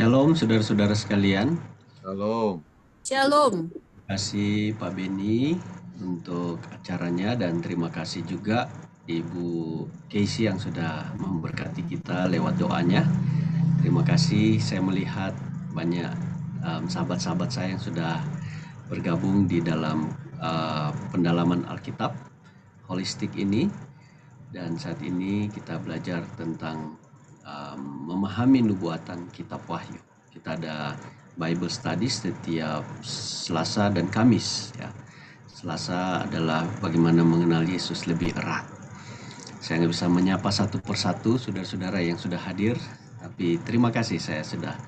Shalom saudara-saudara sekalian. Shalom. Shalom. Terima kasih Pak Beni untuk acaranya dan terima kasih juga Ibu Casey yang sudah memberkati kita lewat doanya. Terima kasih, saya melihat banyak sahabat-sahabat saya yang sudah bergabung di dalam pendalaman Alkitab holistik ini. Dan saat ini kita belajar tentang memahami nubuatan kitab Wahyu. Kita ada Bible Study setiap Selasa dan Kamis ya. Selasa adalah bagaimana mengenal Yesus lebih erat. Saya nggak bisa menyapa satu persatu saudara-saudara yang sudah hadir, tapi terima kasih saya sudah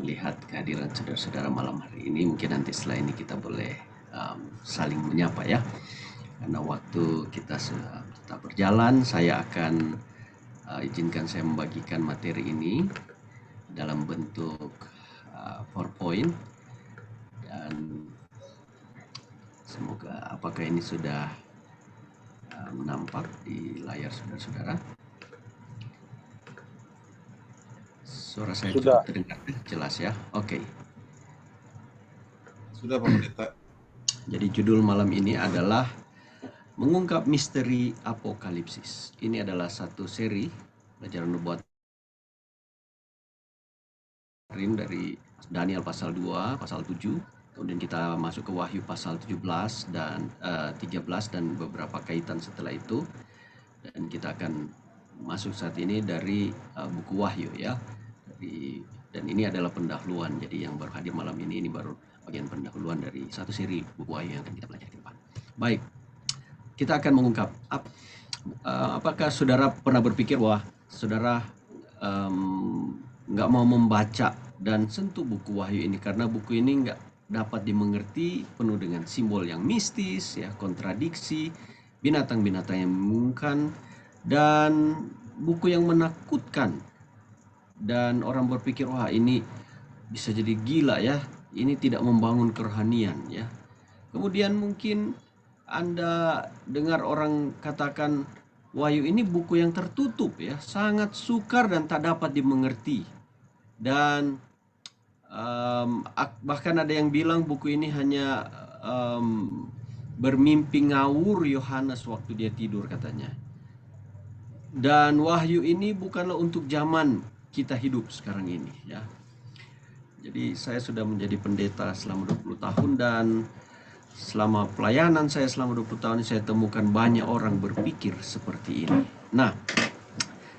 melihat kehadiran saudara-saudara malam hari ini. Mungkin nanti setelah ini kita boleh saling menyapa ya. Karena waktu kita sudah tetap berjalan, saya akan izinkan saya membagikan materi ini dalam bentuk PowerPoint, dan semoga apakah ini sudah nampak di layar saudara-saudara. Suara saya sudah terdengar jelas ya. Oke. Sudah Pak Pendeta. Jadi judul malam ini adalah Mengungkap Misteri Apokalipsis. Ini adalah satu seri pelajaran nubuatan dari Daniel pasal 2, pasal 7. Kemudian kita masuk ke Wahyu pasal 17 dan 13 dan beberapa kaitan setelah itu. Dan kita akan masuk saat ini dari buku Wahyu ya. Dan ini adalah pendahuluan. Jadi yang baru hadir malam ini baru bagian pendahuluan dari satu seri buku Wahyu yang akan kita pelajari ke depan. Baik. Kita akan mengungkap apakah saudara pernah berpikir bahwa saudara nggak mau membaca dan sentuh buku Wahyu ini karena buku ini nggak dapat dimengerti, penuh dengan simbol yang mistis, ya, kontradiksi, binatang-binatang yang membingungkan, dan buku yang menakutkan. Dan orang berpikir, wah ini bisa jadi gila ya, ini tidak membangun kerohanian ya. Kemudian mungkin Anda dengar orang katakan Wahyu ini buku yang tertutup ya, sangat sukar dan tak dapat dimengerti. Dan bahkan ada yang bilang buku ini hanya bermimpi ngawur Yohanes waktu dia tidur katanya. Dan Wahyu ini bukanlah untuk zaman kita hidup sekarang ini ya. Jadi saya sudah menjadi pendeta selama 20 tahun dan selama pelayanan saya selama 20 tahun saya temukan banyak orang berpikir seperti ini. Nah,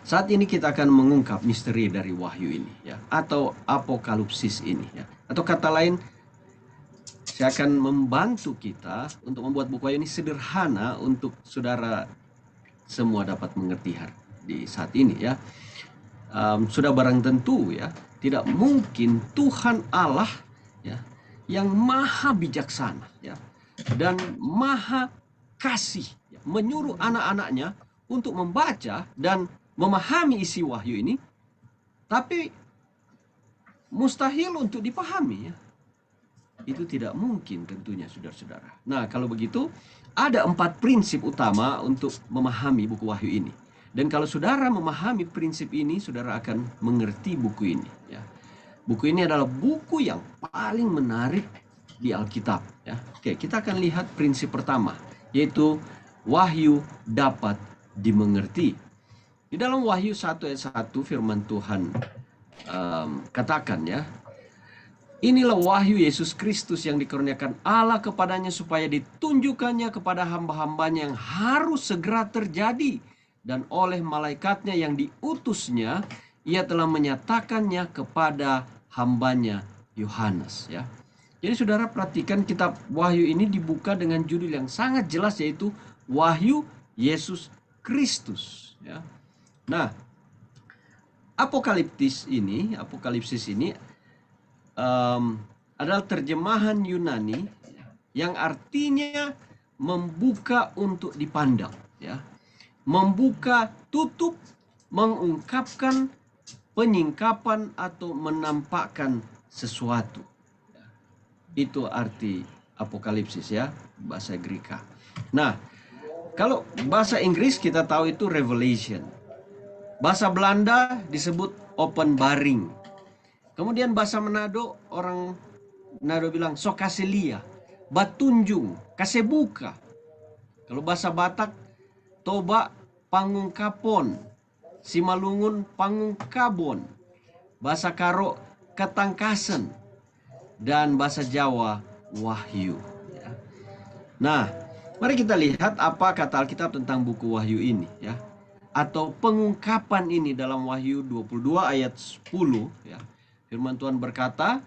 saat ini kita akan mengungkap misteri dari Wahyu ini ya, atau apokalipsis ini ya. Atau kata lain, saya akan membantu kita untuk membuat buku Wahyu ini sederhana untuk saudara semua dapat mengerti di saat ini ya. Sudah barang tentu ya, tidak mungkin Tuhan Allah ya yang maha bijaksana ya dan maha kasih ya, menyuruh anak-anaknya untuk membaca dan memahami isi Wahyu ini, tapi mustahil untuk dipahami ya. Itu tidak mungkin tentunya saudara-saudara. Nah, kalau begitu ada 4 prinsip utama untuk memahami buku Wahyu ini. Dan kalau saudara memahami prinsip ini, saudara akan mengerti buku ini ya. Buku ini adalah buku yang paling menarik di Alkitab ya. Oke, kita akan lihat prinsip pertama, yaitu Wahyu dapat dimengerti. Di dalam Wahyu 1 ayat 1 firman Tuhan katakan ya, inilah wahyu Yesus Kristus yang dikaruniakan Allah kepadanya supaya ditunjukkannya kepada hamba-hambanya yang harus segera terjadi, dan oleh malaikatnya yang diutusnya ia telah menyatakannya kepada hambanya Yohanes ya. Jadi saudara perhatikan kitab Wahyu ini dibuka dengan judul yang sangat jelas, yaitu Wahyu Yesus Kristus ya. Nah, apokalipsis ini adalah terjemahan Yunani yang artinya membuka untuk dipandang ya. Membuka, tutup, mengungkapkan, penyingkapan atau menampakkan sesuatu. Itu arti apokalipsis ya, bahasa Greka. Nah, kalau bahasa Inggris kita tahu itu revelation. Bahasa Belanda disebut openbaring Kemudian bahasa Manado, orang Manado bilang sok kaselia, batunjung, kasebuka. Kalau bahasa Batak, toba pangungkapon, Simalungun pangungkabon, bahasa Karo ketangkasen, dan bahasa Jawa wahyu. Ya. Nah, mari kita lihat apa kata Alkitab tentang buku Wahyu ini, ya. Atau pengungkapan ini dalam Wahyu 22 ayat 10, ya. Firman Tuhan berkata,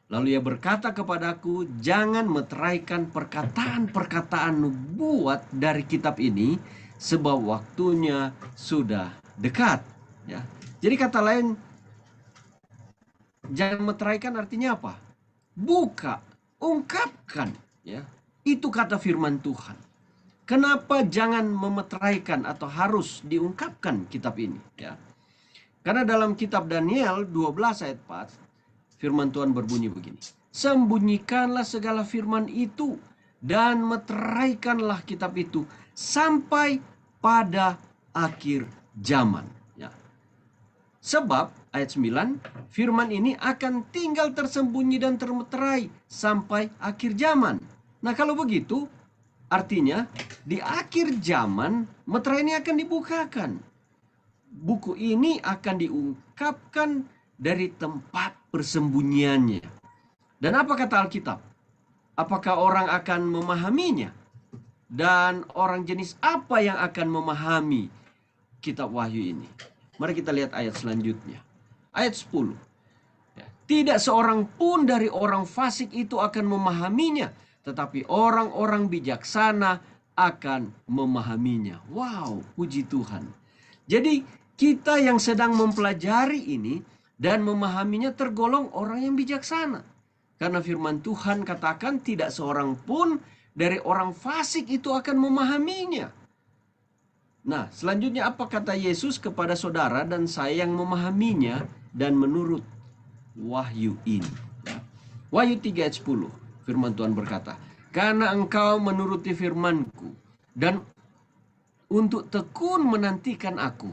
lalu ia berkata kepadaku, jangan meteraikan perkataan-perkataan nubuat dari kitab ini, sebab waktunya sudah dekat. Ya. Jadi kata lain, jangan meteraikan artinya apa? Buka, ungkapkan. Ya. Itu kata firman Tuhan. Kenapa jangan memeteraikan atau harus diungkapkan kitab ini? Ya. Karena dalam kitab Daniel 12 ayat 4, firman Tuhan berbunyi begini. Sembunyikanlah segala firman itu dan meteraikanlah kitab itu sampai pada akhir zaman. Ya. Sebab, ayat 9, firman ini akan tinggal tersembunyi dan termeterai sampai akhir zaman. Nah, kalau begitu, artinya di akhir zaman meterai ini akan dibukakan. Buku ini akan diungkapkan dari tempat persembunyiannya. Dan apa kata Alkitab? Apakah orang akan memahaminya? Dan orang jenis apa yang akan memahami kitab Wahyu ini? Mari kita lihat ayat selanjutnya. Ayat 10. Tidak seorang pun dari orang fasik itu akan memahaminya, tetapi orang-orang bijaksana akan memahaminya. Wow, puji Tuhan. Jadi kita yang sedang mempelajari ini dan memahaminya tergolong orang yang bijaksana. Karena firman Tuhan katakan tidak seorang pun dari orang fasik itu akan memahaminya. Nah, selanjutnya apa kata Yesus kepada saudara dan saya yang memahaminya dan menurut Wahyu ini? Wahyu 3 ayat 10, firman Tuhan berkata, karena engkau menuruti firman-Ku dan untuk tekun menantikan Aku,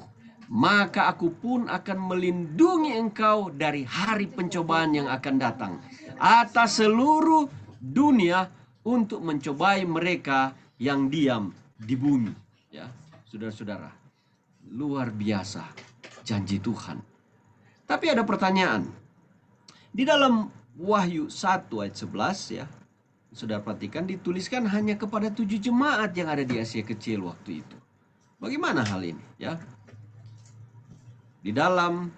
maka Aku pun akan melindungi engkau dari hari pencobaan yang akan datang atas seluruh dunia untuk mencobai mereka yang diam di bumi. Ya, saudara-saudara, luar biasa janji Tuhan. Tapi ada pertanyaan. Di dalam Wahyu 1 ayat 11, ya, saudara perhatikan dituliskan hanya kepada 7 jemaat yang ada di Asia Kecil waktu itu. Bagaimana hal ini? Ya, di dalam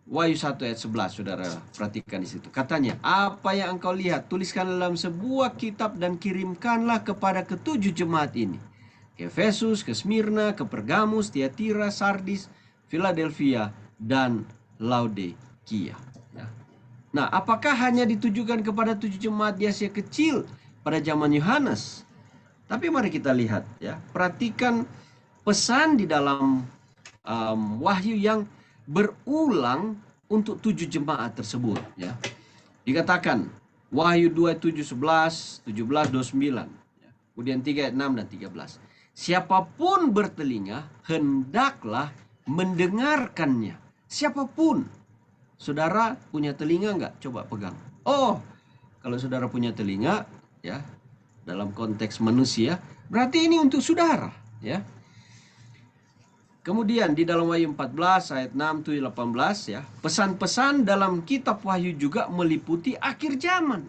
Wahyu 1 ayat 11, saudara perhatikan di situ. Katanya, apa yang engkau lihat, tuliskan dalam sebuah kitab dan kirimkanlah kepada ketujuh jemaat ini. Ke Efesus, ke Smyrna, ke Pergamus, Tiatira, Sardis, Philadelphia, dan Laodikia. Ya. Nah, apakah hanya ditujukan kepada 7 jemaat di Asia Kecil pada zaman Yohanes? Tapi mari kita lihat, ya. Perhatikan pesan di dalam Wahyu yang berulang untuk 7 jemaat tersebut, ya. Dikatakan Wahyu 2 7 11, 17 29, ya. Kemudian 3 ayat 6 dan 13. Siapapun bertelinga hendaklah mendengarkannya. Siapapun. Saudara punya telinga enggak? Coba pegang. Oh, kalau saudara punya telinga, ya, dalam konteks manusia, berarti ini untuk saudara, ya. Kemudian di dalam Wahyu 14 ayat 6 7 18, ya, pesan-pesan dalam kitab Wahyu juga meliputi akhir zaman.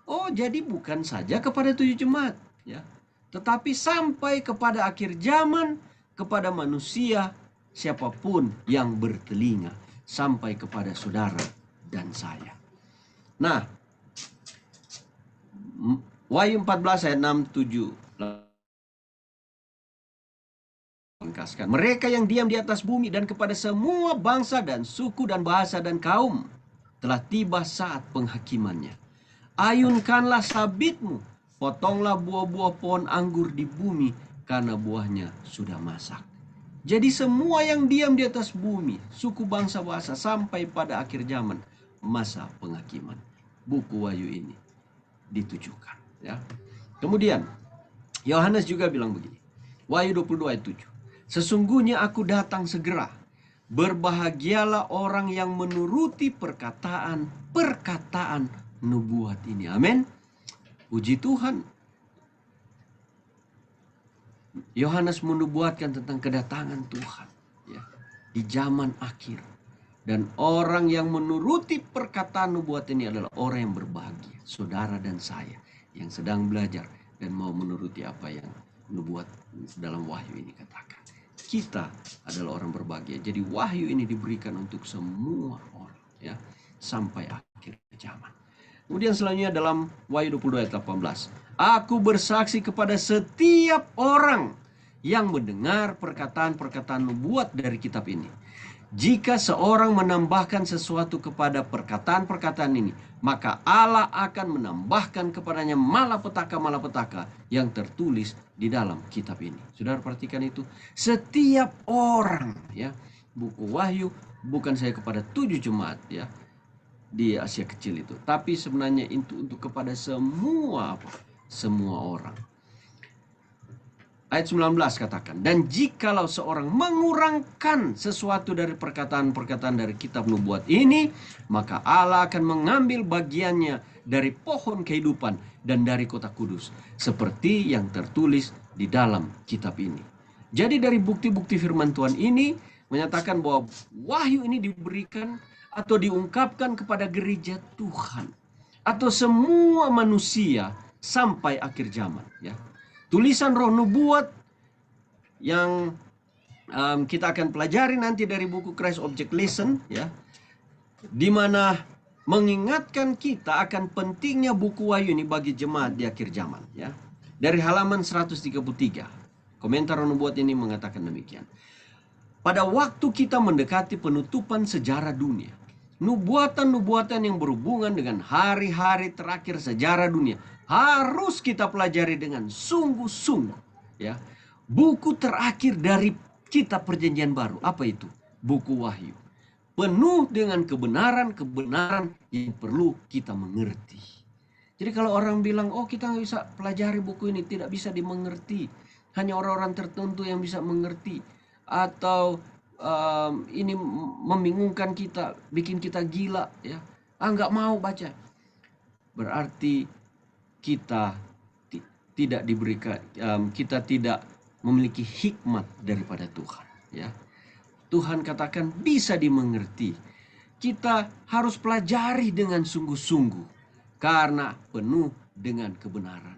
Oh, jadi bukan saja kepada 7 jemaat, ya, tetapi sampai kepada akhir zaman kepada manusia siapapun yang bertelinga, sampai kepada saudara dan saya. Nah, Wahyu 14 ayat 6 7 mereka yang diam di atas bumi dan kepada semua bangsa dan suku dan bahasa dan kaum telah tiba saat penghakimannya. Ayunkanlah sabitmu, potonglah buah-buah pohon anggur di bumi karena buahnya sudah masak. Jadi semua yang diam di atas bumi, suku bangsa bahasa sampai pada akhir zaman, masa penghakiman. Buku Wahyu ini ditujukan, ya. Kemudian Yohanes juga bilang begini. Wahyu 22 ayat 7. Sesungguhnya aku datang segera. Berbahagialah orang yang menuruti perkataan nubuat ini. Amin. Puji Tuhan. Yohanes menubuatkan tentang kedatangan Tuhan, ya, di zaman akhir. Dan orang yang menuruti perkataan nubuat ini adalah orang yang berbahagia. Saudara dan saya yang sedang belajar dan mau menuruti apa yang nubuat dalam wahyu ini katakan. Kita adalah orang berbahagia. Jadi wahyu ini diberikan untuk semua orang, ya, sampai akhir zaman. Kemudian selanjutnya dalam Wahyu 22 ayat 18. Aku bersaksi kepada setiap orang yang mendengar perkataan-perkataan nubuat dari kitab ini. Jika seorang menambahkan sesuatu kepada perkataan-perkataan ini, maka Allah akan menambahkan kepadanya malapetaka-malapetaka yang tertulis di dalam kitab ini. Saudara perhatikan itu. Setiap orang, ya. Buku Wahyu bukan saya kepada 7 jemaat, ya, di Asia Kecil itu, tapi sebenarnya itu untuk kepada semua orang. Ayat 19 katakan, dan jikalau seorang mengurangkan sesuatu dari perkataan-perkataan dari kitab nubuat ini, maka Allah akan mengambil bagiannya dari pohon kehidupan dan dari kota kudus, seperti yang tertulis di dalam kitab ini. Jadi dari bukti-bukti firman Tuhan ini menyatakan bahwa wahyu ini diberikan atau diungkapkan kepada gereja Tuhan atau semua manusia sampai akhir zaman, ya. Tulisan roh nubuat yang kita akan pelajari nanti dari buku Christ Object Lesson, ya, di mana mengingatkan kita akan pentingnya buku Wahyu ini bagi jemaat di akhir zaman, ya. Dari halaman 133, komentar roh nubuat ini mengatakan demikian. Pada waktu kita mendekati penutupan sejarah dunia, nubuatan-nubuatan yang berhubungan dengan hari-hari terakhir sejarah dunia harus kita pelajari dengan sungguh-sungguh, ya. Buku terakhir dari kitab Perjanjian Baru, apa itu? Buku Wahyu. Penuh dengan kebenaran-kebenaran yang perlu kita mengerti. Jadi kalau orang bilang, oh kita nggak bisa pelajari buku ini, tidak bisa dimengerti, hanya orang-orang tertentu yang bisa mengerti, atau ini membingungkan kita, bikin kita gila, ya, nggak mau baca. Berarti kita tidak diberikan, kita tidak memiliki hikmat daripada Tuhan, ya. Tuhan katakan bisa dimengerti. Kita harus pelajari dengan sungguh-sungguh karena penuh dengan kebenaran.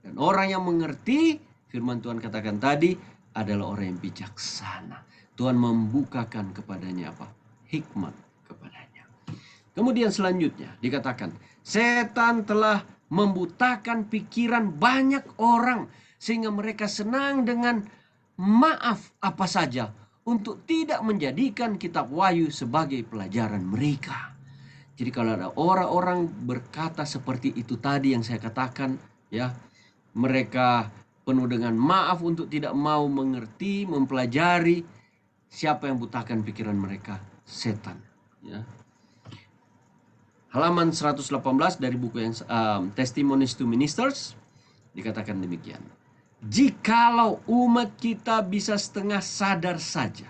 Dan orang yang mengerti, firman Tuhan katakan tadi, adalah orang yang bijaksana. Tuhan membukakan kepadanya apa? Hikmat kepadanya. Kemudian selanjutnya dikatakan, setan telah membutakan pikiran banyak orang sehingga mereka senang dengan maaf apa saja untuk tidak menjadikan kitab Wahyu sebagai pelajaran mereka. Jadi kalau ada orang-orang berkata seperti itu tadi yang saya katakan, ya, mereka penuh dengan maaf untuk tidak mau mengerti, mempelajari. Siapa yang butakan pikiran mereka? Setan, ya. Halaman 118 dari buku yang Testimonies to Ministers dikatakan demikian. Jikalau umat kita bisa setengah sadar saja,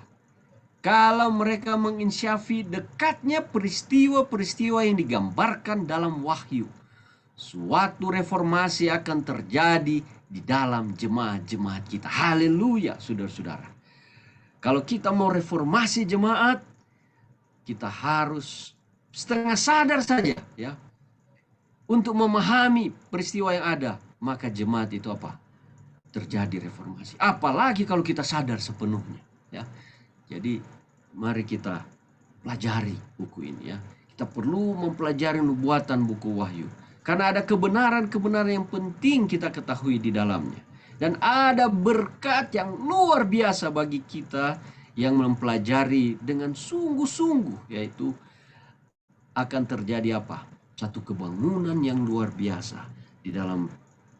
kalau mereka menginsyafi dekatnya peristiwa-peristiwa yang digambarkan dalam wahyu, suatu reformasi akan terjadi di dalam jemaat-jemaat kita. Haleluya, saudara-saudara. Kalau kita mau reformasi jemaat, kita harus setengah sadar saja, ya, untuk memahami peristiwa yang ada, maka jemaat itu apa? Terjadi reformasi. Apalagi kalau kita sadar sepenuhnya, ya. Jadi mari kita pelajari buku ini, ya. Kita perlu mempelajari nubuatan buku Wahyu karena ada kebenaran-kebenaran yang penting kita ketahui di dalamnya. Dan ada berkat yang luar biasa bagi kita yang mempelajari dengan sungguh-sungguh, yaitu akan terjadi apa? Satu kebangunan yang luar biasa di dalam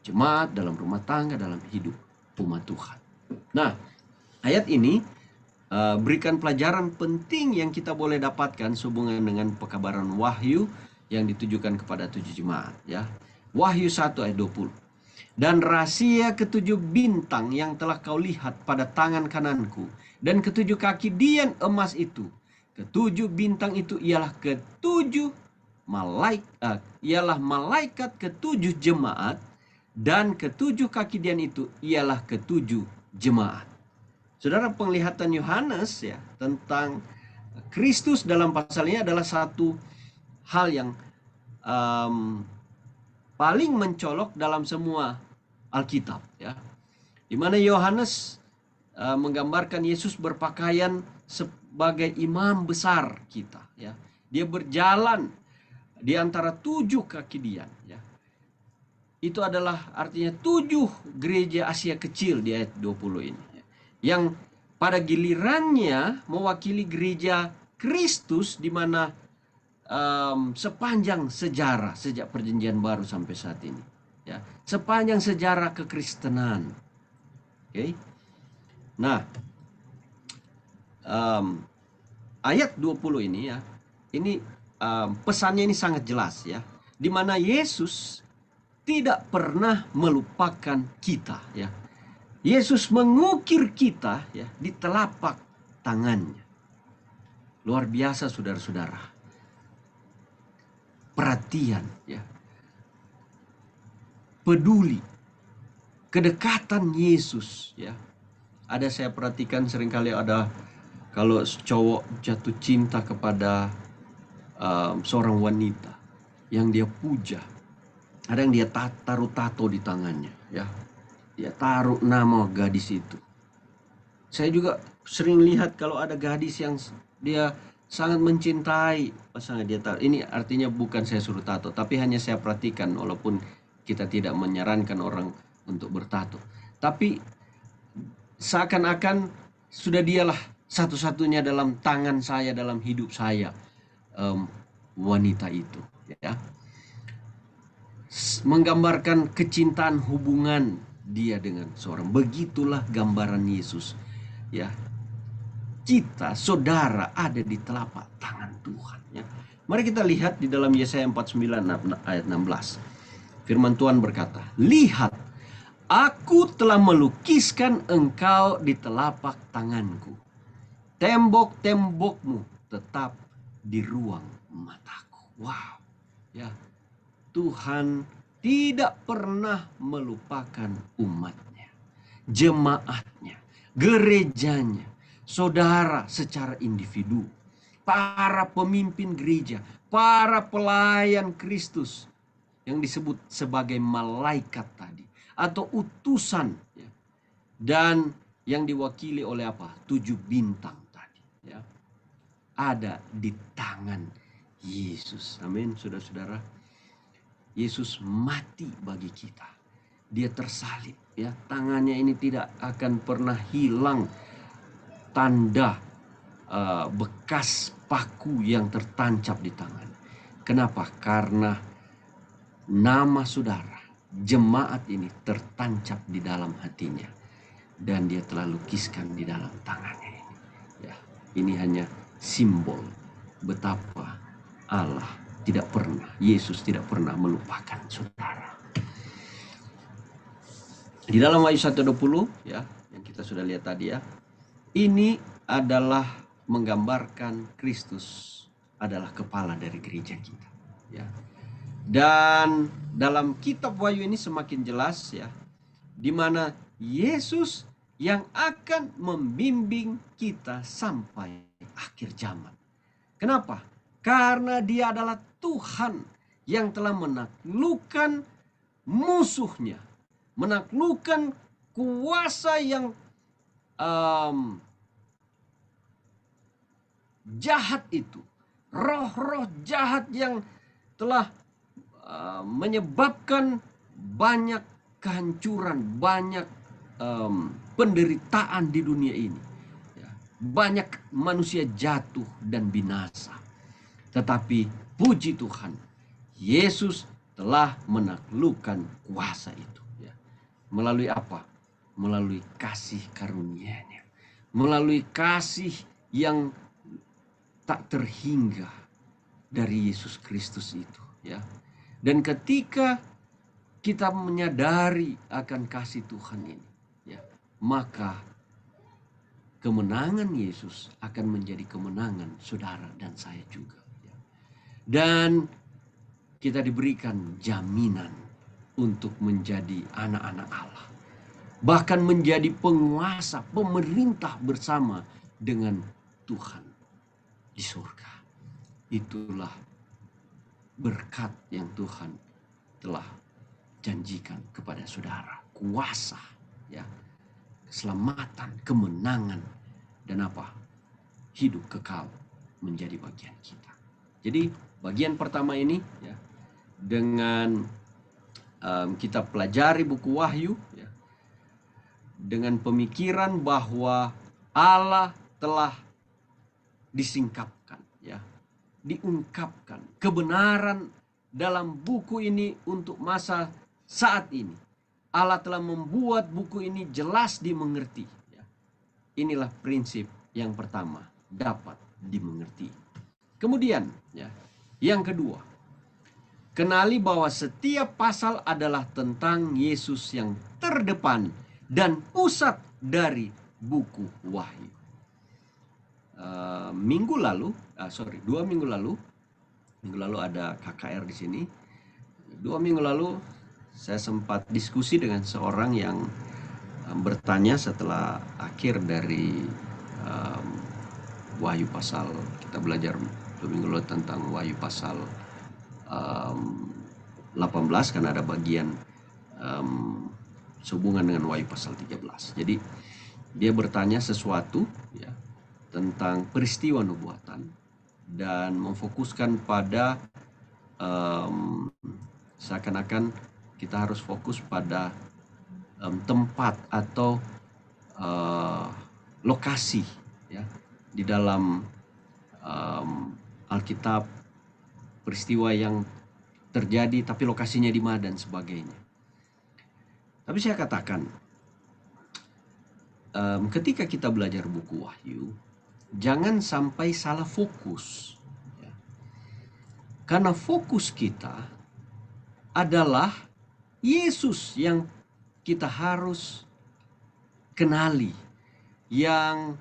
jemaat, dalam rumah tangga, dalam hidup umat Tuhan. Nah, ayat ini berikan pelajaran penting yang kita boleh dapatkan sehubungan dengan pekabaran Wahyu yang ditujukan kepada 7 jemaat, ya. Wahyu 1 ayat 20. Dan rahasia ketujuh bintang yang telah kau lihat pada tangan kananku, dan ketujuh kaki dian emas itu. Ketujuh bintang itu ialah malaikat ketujuh jemaat, dan ketujuh kaki dian itu ialah ketujuh jemaat. Saudara, penglihatan Yohanes ya tentang Kristus dalam pasal ini adalah satu hal yang paling mencolok dalam semua Alkitab ya. Di mana Yohanes menggambarkan Yesus berpakaian sebagai imam besar kita ya. Dia berjalan di antara tujuh kaki dian ya. Itu adalah artinya tujuh gereja Asia kecil di ayat 20 ini ya. Yang pada gilirannya mewakili gereja Kristus, di mana sepanjang sejarah sejak perjanjian baru sampai saat ini ya, sepanjang sejarah kekristenan. Oke. Nah, ayat 20 ini ya, ini pesannya ini sangat jelas ya, di mana Yesus tidak pernah melupakan kita ya. Yesus mengukir kita ya di telapak tangannya. Luar biasa saudara-saudara. Perhatian ya. Peduli. Kedekatan Yesus ya. Ada, saya perhatikan seringkali ada kalau cowok jatuh cinta kepada seorang wanita yang dia puja. Ada yang dia taruh tato di tangannya ya. Dia taruh nama gadis itu. Saya juga sering lihat kalau ada gadis yang dia sangat mencintai pasangan, dia taruh. Ini artinya bukan saya suruh tato, tapi hanya saya perhatikan, walaupun kita tidak menyarankan orang untuk bertato. Tapi seakan-akan sudah dialah satu-satunya dalam tangan saya, dalam hidup saya, wanita itu ya. Menggambarkan kecintaan hubungan dia dengan seorang. Begitulah gambaran Yesus ya. Kita, saudara, ada di telapak tangan Tuhan ya. Mari kita lihat di dalam Yesaya 49 ayat 16. Firman Tuhan berkata, "Lihat, aku telah melukiskan engkau di telapak tanganku. Tembok-tembokmu tetap di ruang mataku." Wow. Ya. Tuhan tidak pernah melupakan umatnya, jemaatnya, gerejanya, saudara secara individu, para pemimpin gereja, para pelayan Kristus yang disebut sebagai malaikat tadi, atau utusan ya, dan yang diwakili oleh apa? 7 bintang tadi ya, ada di tangan Yesus. Amin, saudara-saudara. Yesus mati bagi kita. Dia tersalib ya. Tangannya ini tidak akan pernah hilang tanda bekas paku yang tertancap di tangan. Kenapa? Karena nama saudara, jemaat ini tertancap di dalam hatinya, dan dia telah lukiskan di dalam tangannya ini. Ya, ini hanya simbol betapa Allah tidak pernah, Yesus tidak pernah melupakan saudara. Di dalam Wahyu 1:20 ya, yang kita sudah lihat tadi ya, ini adalah menggambarkan Kristus adalah kepala dari gereja kita ya. Dan dalam kitab Wahyu ini semakin jelas ya, di mana Yesus yang akan membimbing kita sampai akhir zaman. Kenapa? Karena dia adalah Tuhan yang telah menaklukkan musuhnya, menaklukkan kuasa yang jahat itu, roh-roh jahat yang telah menyebabkan banyak kehancuran, banyak penderitaan di dunia ini. Banyak manusia jatuh dan binasa. Tetapi puji Tuhan, Yesus telah menaklukkan kuasa itu ya. Melalui apa? Melalui kasih karunia-Nya, melalui kasih yang tak terhingga dari Yesus Kristus itu ya. Dan ketika kita menyadari akan kasih Tuhan ini, ya, maka kemenangan Yesus akan menjadi kemenangan saudara dan saya juga. Ya. Dan kita diberikan jaminan untuk menjadi anak-anak Allah. Bahkan menjadi penguasa, pemerintah bersama dengan Tuhan di surga. Itulah berkat yang Tuhan telah janjikan kepada saudara. Kuasa, ya, keselamatan, kemenangan, dan apa? Hidup kekal menjadi bagian kita. Jadi bagian pertama ini, ya, dengan kita pelajari buku Wahyu, ya, dengan pemikiran bahwa Allah telah disingkapkan, ya, diungkapkan kebenaran dalam buku ini untuk masa saat ini. Allah telah membuat buku ini jelas dimengerti. Ya. Inilah prinsip yang pertama, dapat dimengerti. Kemudian, ya, yang kedua, kenali bahwa setiap pasal adalah tentang Yesus yang terdepan dan pusat dari buku Wahyu. 2 minggu lalu ada KKR di sini. 2 minggu lalu saya sempat diskusi dengan seorang yang bertanya setelah akhir dari Wahyu pasal, kita belajar 2 minggu lalu tentang Wahyu pasal 18, karena ada bagian sehubungan dengan Wahyu pasal 13. Jadi dia bertanya sesuatu, ya, tentang peristiwa nubuatan dan memfokuskan pada seakan-akan kita harus fokus pada tempat atau lokasi, ya, di dalam Alkitab, peristiwa yang terjadi tapi lokasinya di mana dan sebagainya. Tapi saya katakan, ketika kita belajar buku Wahyu, jangan sampai salah fokus, ya. Karena fokus kita adalah Yesus yang kita harus kenali, yang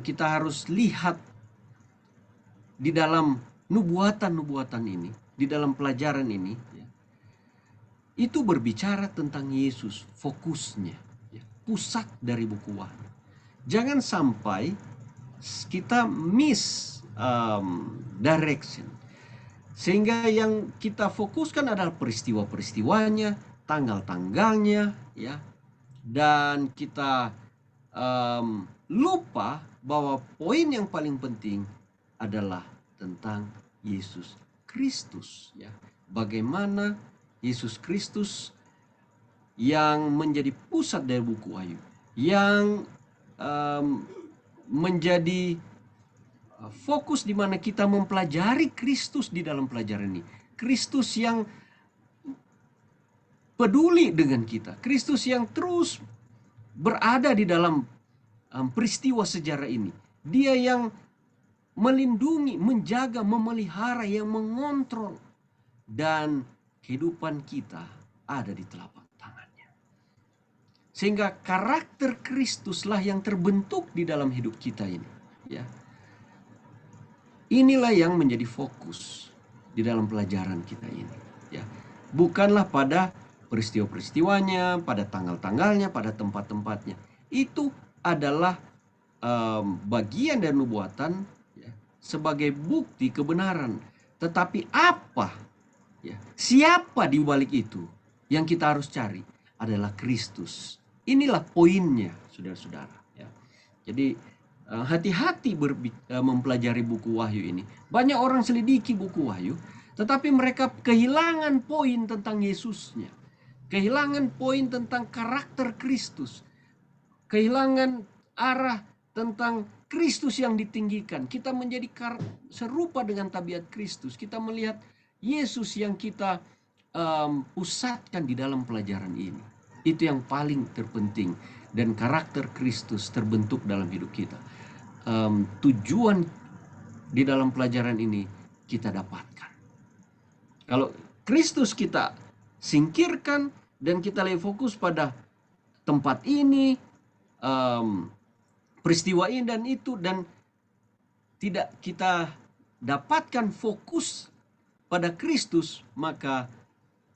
kita harus lihat di dalam nubuatan-nubuatan ini, di dalam pelajaran ini, ya. Itu berbicara tentang Yesus, fokusnya, ya, pusat dari buku Wahyu. Jangan sampai kita miss direction, sehingga yang kita fokuskan adalah peristiwa-peristiwanya, tanggal-tanggalnya, ya, dan kita lupa bahwa poin yang paling penting adalah tentang Yesus Kristus, ya. Bagaimana Yesus Kristus yang menjadi pusat dari buku Wahyu, yang menjadi fokus di mana kita mempelajari Kristus di dalam pelajaran ini. Kristus yang peduli dengan kita, Kristus yang terus berada di dalam peristiwa sejarah ini. Dia yang melindungi, menjaga, memelihara, yang mengontrol, dan kehidupan kita ada di telapak tangannya. Sehingga karakter Kristuslah yang terbentuk di dalam hidup kita ini, ya. Inilah yang menjadi fokus di dalam pelajaran kita ini, ya. Bukanlah pada peristiwa-peristiwanya, pada tanggal-tanggalnya, pada tempat-tempatnya. Itu adalah bagian dari nubuatan, ya, sebagai bukti kebenaran. Tetapi apa, ya, siapa di balik itu yang kita harus cari adalah Kristus. Inilah poinnya, saudara-saudara, ya. Jadi hati-hati mempelajari buku Wahyu ini. Banyak orang selidiki buku Wahyu, tetapi mereka kehilangan poin tentang Yesusnya, kehilangan poin tentang karakter Kristus, kehilangan arah tentang Kristus yang ditinggikan. Kita menjadi serupa dengan tabiat Kristus. Kita melihat Yesus yang kita pusatkan di dalam pelajaran ini. Itu yang paling terpenting, dan karakter Kristus terbentuk dalam hidup kita. Tujuan di dalam pelajaran ini kita dapatkan. Kalau Kristus kita singkirkan dan kita lebih fokus pada tempat ini, peristiwa ini dan itu, dan tidak kita dapatkan fokus pada Kristus, maka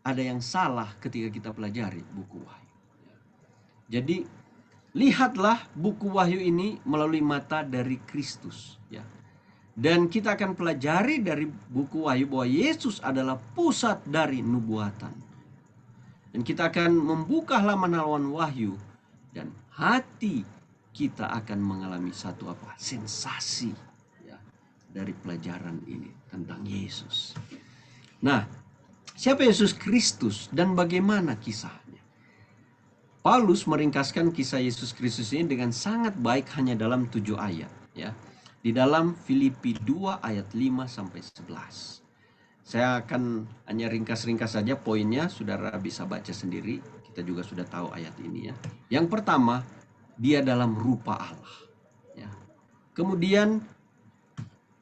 ada yang salah ketika kita pelajari buku Wahyu. Jadi lihatlah buku Wahyu ini melalui mata dari Kristus, ya. Dan kita akan pelajari dari buku Wahyu bahwa Yesus adalah pusat dari nubuatan. Dan kita akan membuka halaman-halaman Wahyu dan hati kita akan mengalami satu sensasi, ya, dari pelajaran ini tentang Yesus. Nah, siapa Yesus Kristus dan bagaimana kisahnya? Paulus meringkaskan kisah Yesus Kristus ini dengan sangat baik hanya dalam 7 ayat, ya. Di dalam Filipi 2 ayat 5 sampai 11. Saya akan hanya ringkas-ringkas saja poinnya, saudara bisa baca sendiri. Kita juga sudah tahu ayat ini, ya. Yang pertama, dia dalam rupa Allah, ya. Kemudian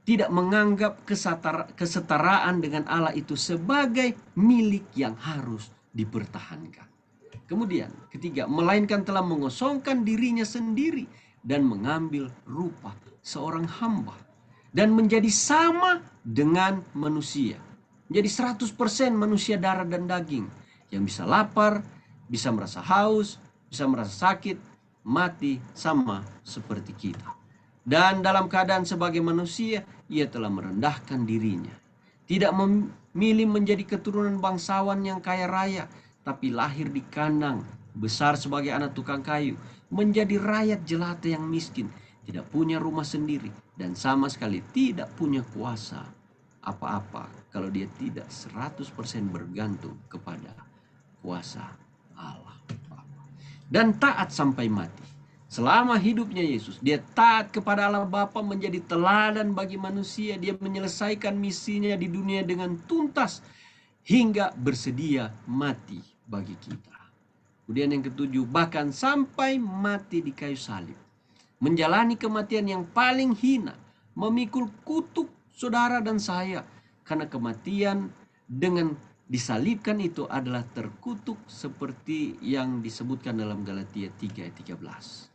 tidak menganggap kesetaraan dengan Allah itu sebagai milik yang harus dipertahankan. Kemudian ketiga, melainkan telah mengosongkan dirinya sendiri dan mengambil rupa seorang hamba dan menjadi sama dengan manusia. Menjadi 100% manusia darah dan daging yang bisa lapar, bisa merasa haus, bisa merasa sakit, mati sama seperti kita. Dan dalam keadaan sebagai manusia, ia telah merendahkan dirinya. Tidak memilih menjadi keturunan bangsawan yang kaya raya, tapi lahir di kandang, besar sebagai anak tukang kayu, menjadi rakyat jelata yang miskin, tidak punya rumah sendiri, dan sama sekali tidak punya kuasa apa-apa kalau dia tidak 100% bergantung kepada kuasa Allah. Dan taat sampai mati. Selama hidupnya Yesus, dia taat kepada Allah Bapa, menjadi teladan bagi manusia. Dia menyelesaikan misinya di dunia dengan tuntas hingga bersedia mati bagi kita. Kemudian yang ketujuh, bahkan sampai mati di kayu salib. Menjalani kematian yang paling hina, memikul kutuk saudara dan saya. Karena kematian dengan disalibkan itu adalah terkutuk seperti yang disebutkan dalam Galatia 3 ayat 13.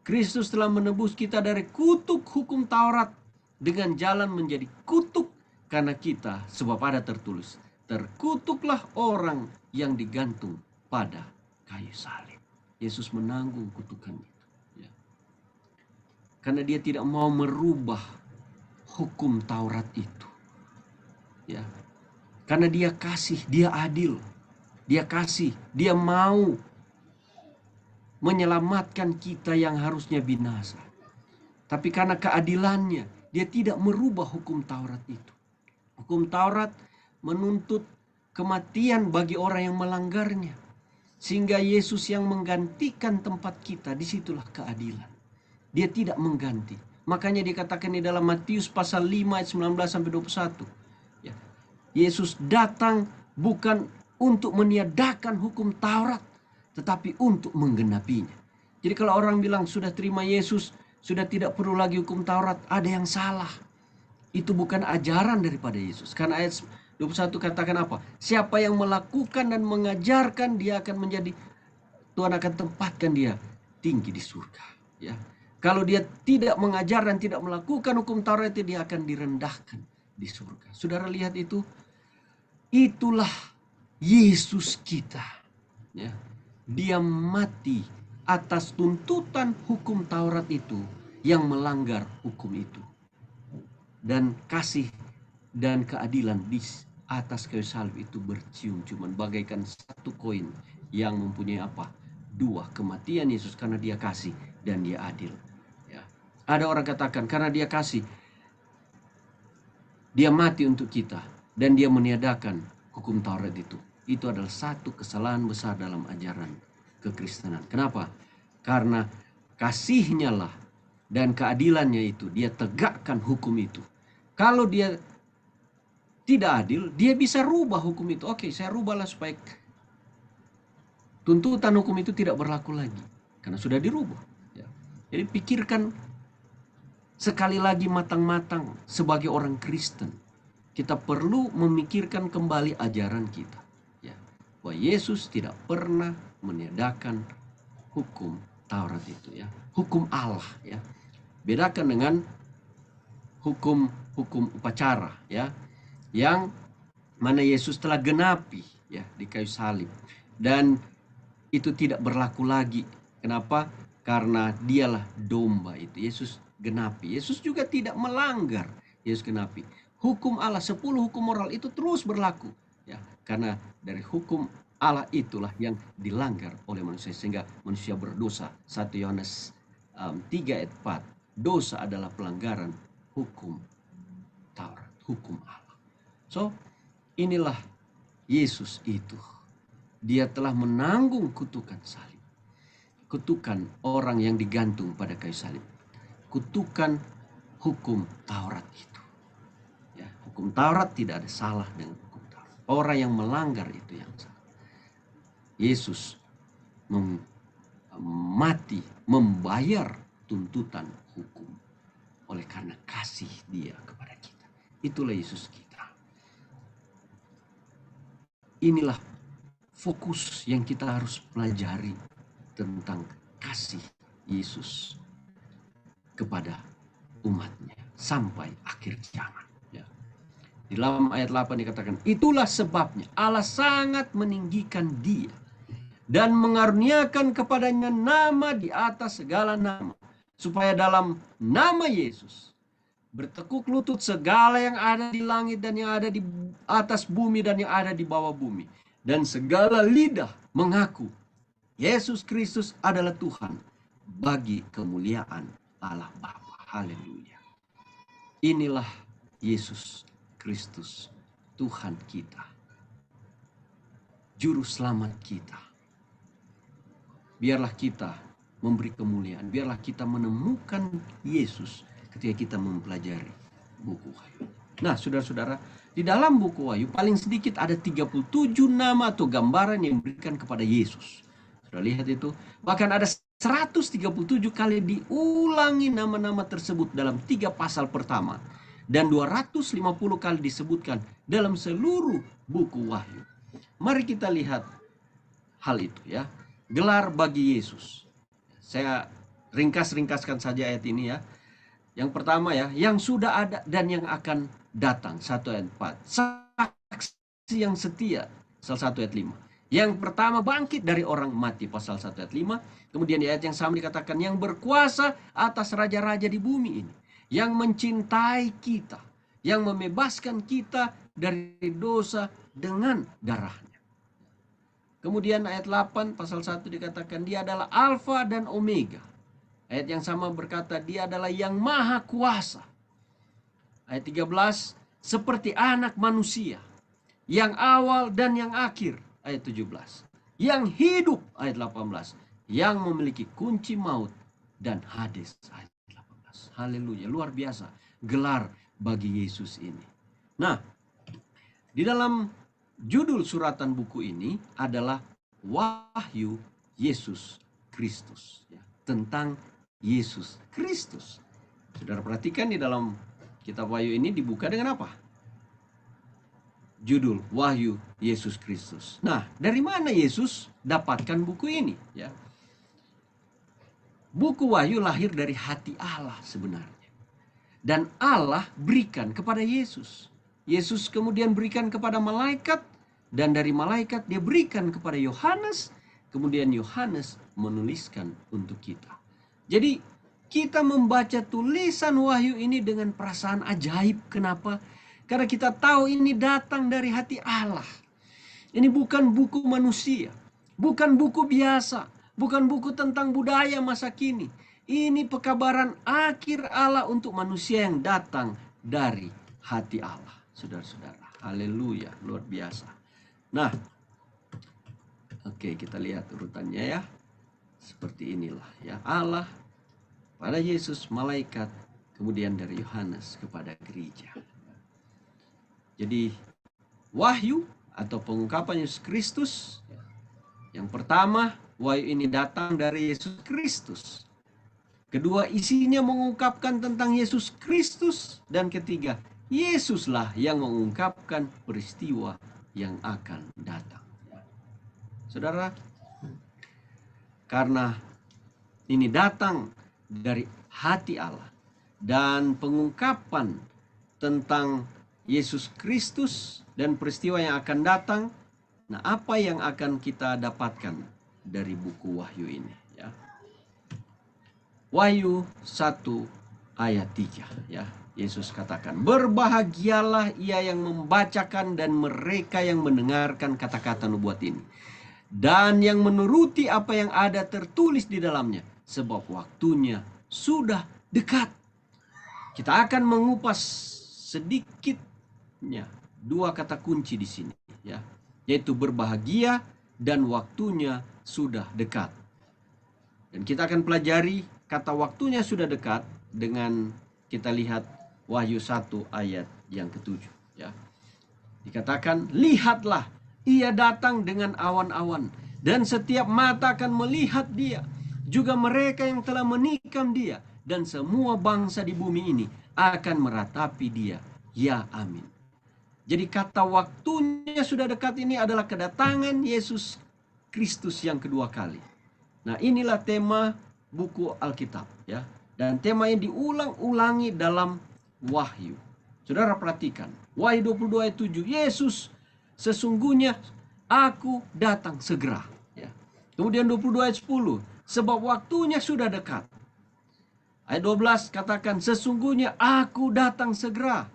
Kristus telah menebus kita dari kutuk hukum Taurat dengan jalan menjadi kutuk karena kita, sebab ada tertulis, terkutuklah orang yang digantung pada kayu salib. Yesus menanggung kutukan itu, ya. Karena dia tidak mau merubah hukum Taurat itu, ya. Karena dia kasih, dia adil, dia kasih, dia mau menyelamatkan kita yang harusnya binasa. Tapi karena keadilannya, dia tidak merubah hukum Taurat itu. Hukum Taurat menuntut kematian bagi orang yang melanggarnya. Sehingga Yesus yang menggantikan tempat kita, disitulah keadilan. Dia tidak mengganti. Makanya dikatakan di dalam Matius pasal 5 ayat 19-21. Ya. Yesus datang bukan untuk meniadakan hukum Taurat, tetapi untuk menggenapinya. Jadi kalau orang bilang sudah terima Yesus, sudah tidak perlu lagi hukum Taurat, ada yang salah. Itu bukan ajaran daripada Yesus. Karena ayat 21 katakan apa? Siapa yang melakukan dan mengajarkan, dia akan menjadi, Tuhan akan tempatkan dia tinggi di surga, ya. Kalau dia tidak mengajar dan tidak melakukan hukum Taurat itu, dia akan direndahkan di surga. Saudara lihat itu, itulah Yesus kita, ya. Dia mati atas tuntutan hukum Taurat itu yang melanggar hukum itu. Dan kasih dan keadilan di atas kayu salib itu bercium-ciuman bagaikan satu koin yang mempunyai apa? Dua, kematian Yesus karena dia kasih dan dia adil. Ya. Ada orang katakan karena dia kasih, dia mati untuk kita dan dia meniadakan hukum Taurat itu. Itu adalah satu kesalahan besar dalam ajaran kekristenan. Kenapa? Karena kasihnya lah dan keadilannya itu, dia tegakkan hukum itu. Kalau dia tidak adil, dia bisa rubah hukum itu. Oke, saya rubahlah supaya tuntutan hukum itu tidak berlaku lagi. Karena sudah dirubah. Ya. Jadi pikirkan sekali lagi matang-matang sebagai orang Kristen. Kita perlu memikirkan kembali ajaran kita. Ya. bahwa Yesus tidak pernah meniadakan hukum Taurat itu ya, hukum Allah ya. Bedakan dengan hukum upacara ya, yang mana Yesus telah genapi ya di kayu salib, dan itu tidak berlaku lagi. Kenapa? Karena dialah domba itu. Yesus genapi. Yesus juga tidak melanggar. Yesus genapi. Hukum Allah, 10 hukum moral itu terus berlaku ya, karena dari hukum Allah itulah yang dilanggar oleh manusia sehingga manusia berdosa. 1 Yohanes 3 ayat 4. Dosa adalah pelanggaran hukum Taurat, hukum Allah. So, inilah Yesus itu. Dia telah menanggung kutukan salib. Kutukan orang yang digantung pada kayu salib. Kutukan hukum Taurat itu. Ya, hukum Taurat tidak ada salah dengan hukum Taurat. Orang yang melanggar itu yang salah. Yesus mati, membayar tuntutan hukum oleh karena kasih dia kepada kita. Itulah Yesus kita. Inilah fokus yang kita harus pelajari tentang kasih Yesus kepada umatnya sampai akhir zaman. Ya. Di dalam ayat 8 dikatakan, itulah sebabnya Allah sangat meninggikan dia dan mengaruniakan kepadanya nama di atas segala nama, supaya dalam nama Yesus bertekuk lutut segala yang ada di langit dan yang ada di atas bumi dan yang ada di bawah bumi, dan segala lidah mengaku Yesus Kristus adalah Tuhan, bagi kemuliaan Allah Bapa. Haleluya. Inilah Yesus Kristus, Tuhan kita, juru selamat kita. Biarlah kita memberi kemuliaan, biarlah kita menemukan Yesus ketika kita mempelajari buku Wahyu. Nah, saudara-saudara, di dalam buku Wahyu paling sedikit ada 37 nama atau gambaran yang diberikan kepada Yesus. Sudah lihat itu? Bahkan ada 137 kali diulangi nama-nama tersebut dalam 3 pasal pertama. Dan 250 kali disebutkan dalam seluruh buku Wahyu. Mari kita lihat hal itu ya. Gelar bagi Yesus. Saya ringkas-ringkaskan saja ayat ini ya. Yang pertama ya, yang sudah ada dan yang akan datang. 1 ayat 4. Saksi yang setia. Pasal 1 ayat 5. Yang pertama bangkit dari orang mati. Pasal 1 ayat 5. Kemudian di ayat yang sama dikatakan yang berkuasa atas raja-raja di bumi ini. Yang mencintai kita. Yang membebaskan kita dari dosa dengan darahnya. Kemudian ayat 8 pasal 1 dikatakan dia adalah Alfa dan Omega. Ayat yang sama berkata dia adalah yang maha kuasa. Ayat 13 seperti anak manusia. Yang awal dan yang akhir. Ayat 17. Yang hidup. Ayat 18. Yang memiliki kunci maut dan Hades. Ayat 18. Haleluya. Luar biasa gelar bagi Yesus ini. Nah, di dalam judul suratan buku ini adalah Wahyu Yesus Kristus. Ya, tentang Yesus Kristus. Saudara perhatikan di dalam kitab Wahyu ini dibuka dengan apa? Judul Wahyu Yesus Kristus. Nah, dari mana Yesus dapatkan buku ini? Ya. Buku Wahyu lahir dari hati Allah sebenarnya. Dan Allah berikan kepada Yesus. Yesus kemudian berikan kepada malaikat. Dan dari malaikat dia berikan kepada Yohanes. Kemudian Yohanes menuliskan untuk kita. Jadi kita membaca tulisan Wahyu ini dengan perasaan ajaib. Kenapa? Karena kita tahu ini datang dari hati Allah. Ini bukan buku manusia. Bukan buku biasa. Bukan buku tentang budaya masa kini. Ini pekabaran akhir Allah untuk manusia yang datang dari hati Allah. Saudara-saudara. Haleluya. Luar biasa. Nah, oke, kita lihat urutannya ya. Seperti inilah ya. Allah pada Yesus, malaikat, kemudian dari Yohanes kepada gereja. Jadi wahyu atau pengungkapan Yesus Kristus. Yang pertama, wahyu ini datang dari Yesus Kristus. Kedua, isinya mengungkapkan tentang Yesus Kristus. Dan ketiga, Yesuslah yang mengungkapkan peristiwa yang akan datang. Saudara, karena ini datang dari hati Allah dan pengungkapan tentang Yesus Kristus dan peristiwa yang akan datang. Nah, apa yang akan kita dapatkan dari buku Wahyu ini, ya? Wahyu 1 ayat 3, ya. Yesus katakan, "Berbahagialah ia yang membacakan dan mereka yang mendengarkan kata-kata nubuat ini, dan yang menuruti apa yang ada tertulis di dalamnya, sebab waktunya sudah dekat." Kita akan mengupas sedikitnya dua kata kunci di sini, ya, yaitu berbahagia dan waktunya sudah dekat. Dan kita akan pelajari kata waktunya sudah dekat dengan kita lihat Wahyu 1 ayat yang ke-7, ya. Dikatakan, "Lihatlah, ia datang dengan awan-awan, dan setiap mata akan melihat dia, juga mereka yang telah menikam dia, dan semua bangsa di bumi ini akan meratapi dia." Ya, amin. Jadi kata waktunya sudah dekat ini adalah kedatangan Yesus Kristus yang kedua kali. Nah, inilah tema buku Alkitab, ya. Dan tema yang diulang-ulangi dalam Wahyu. Saudara perhatikan, Wahyu 22 ayat 7, "Yesus, sesungguhnya aku datang segera." Ya. Kemudian 22 ayat 10, "Sebab waktunya sudah dekat." Ayat 12 katakan, "Sesungguhnya aku datang segera."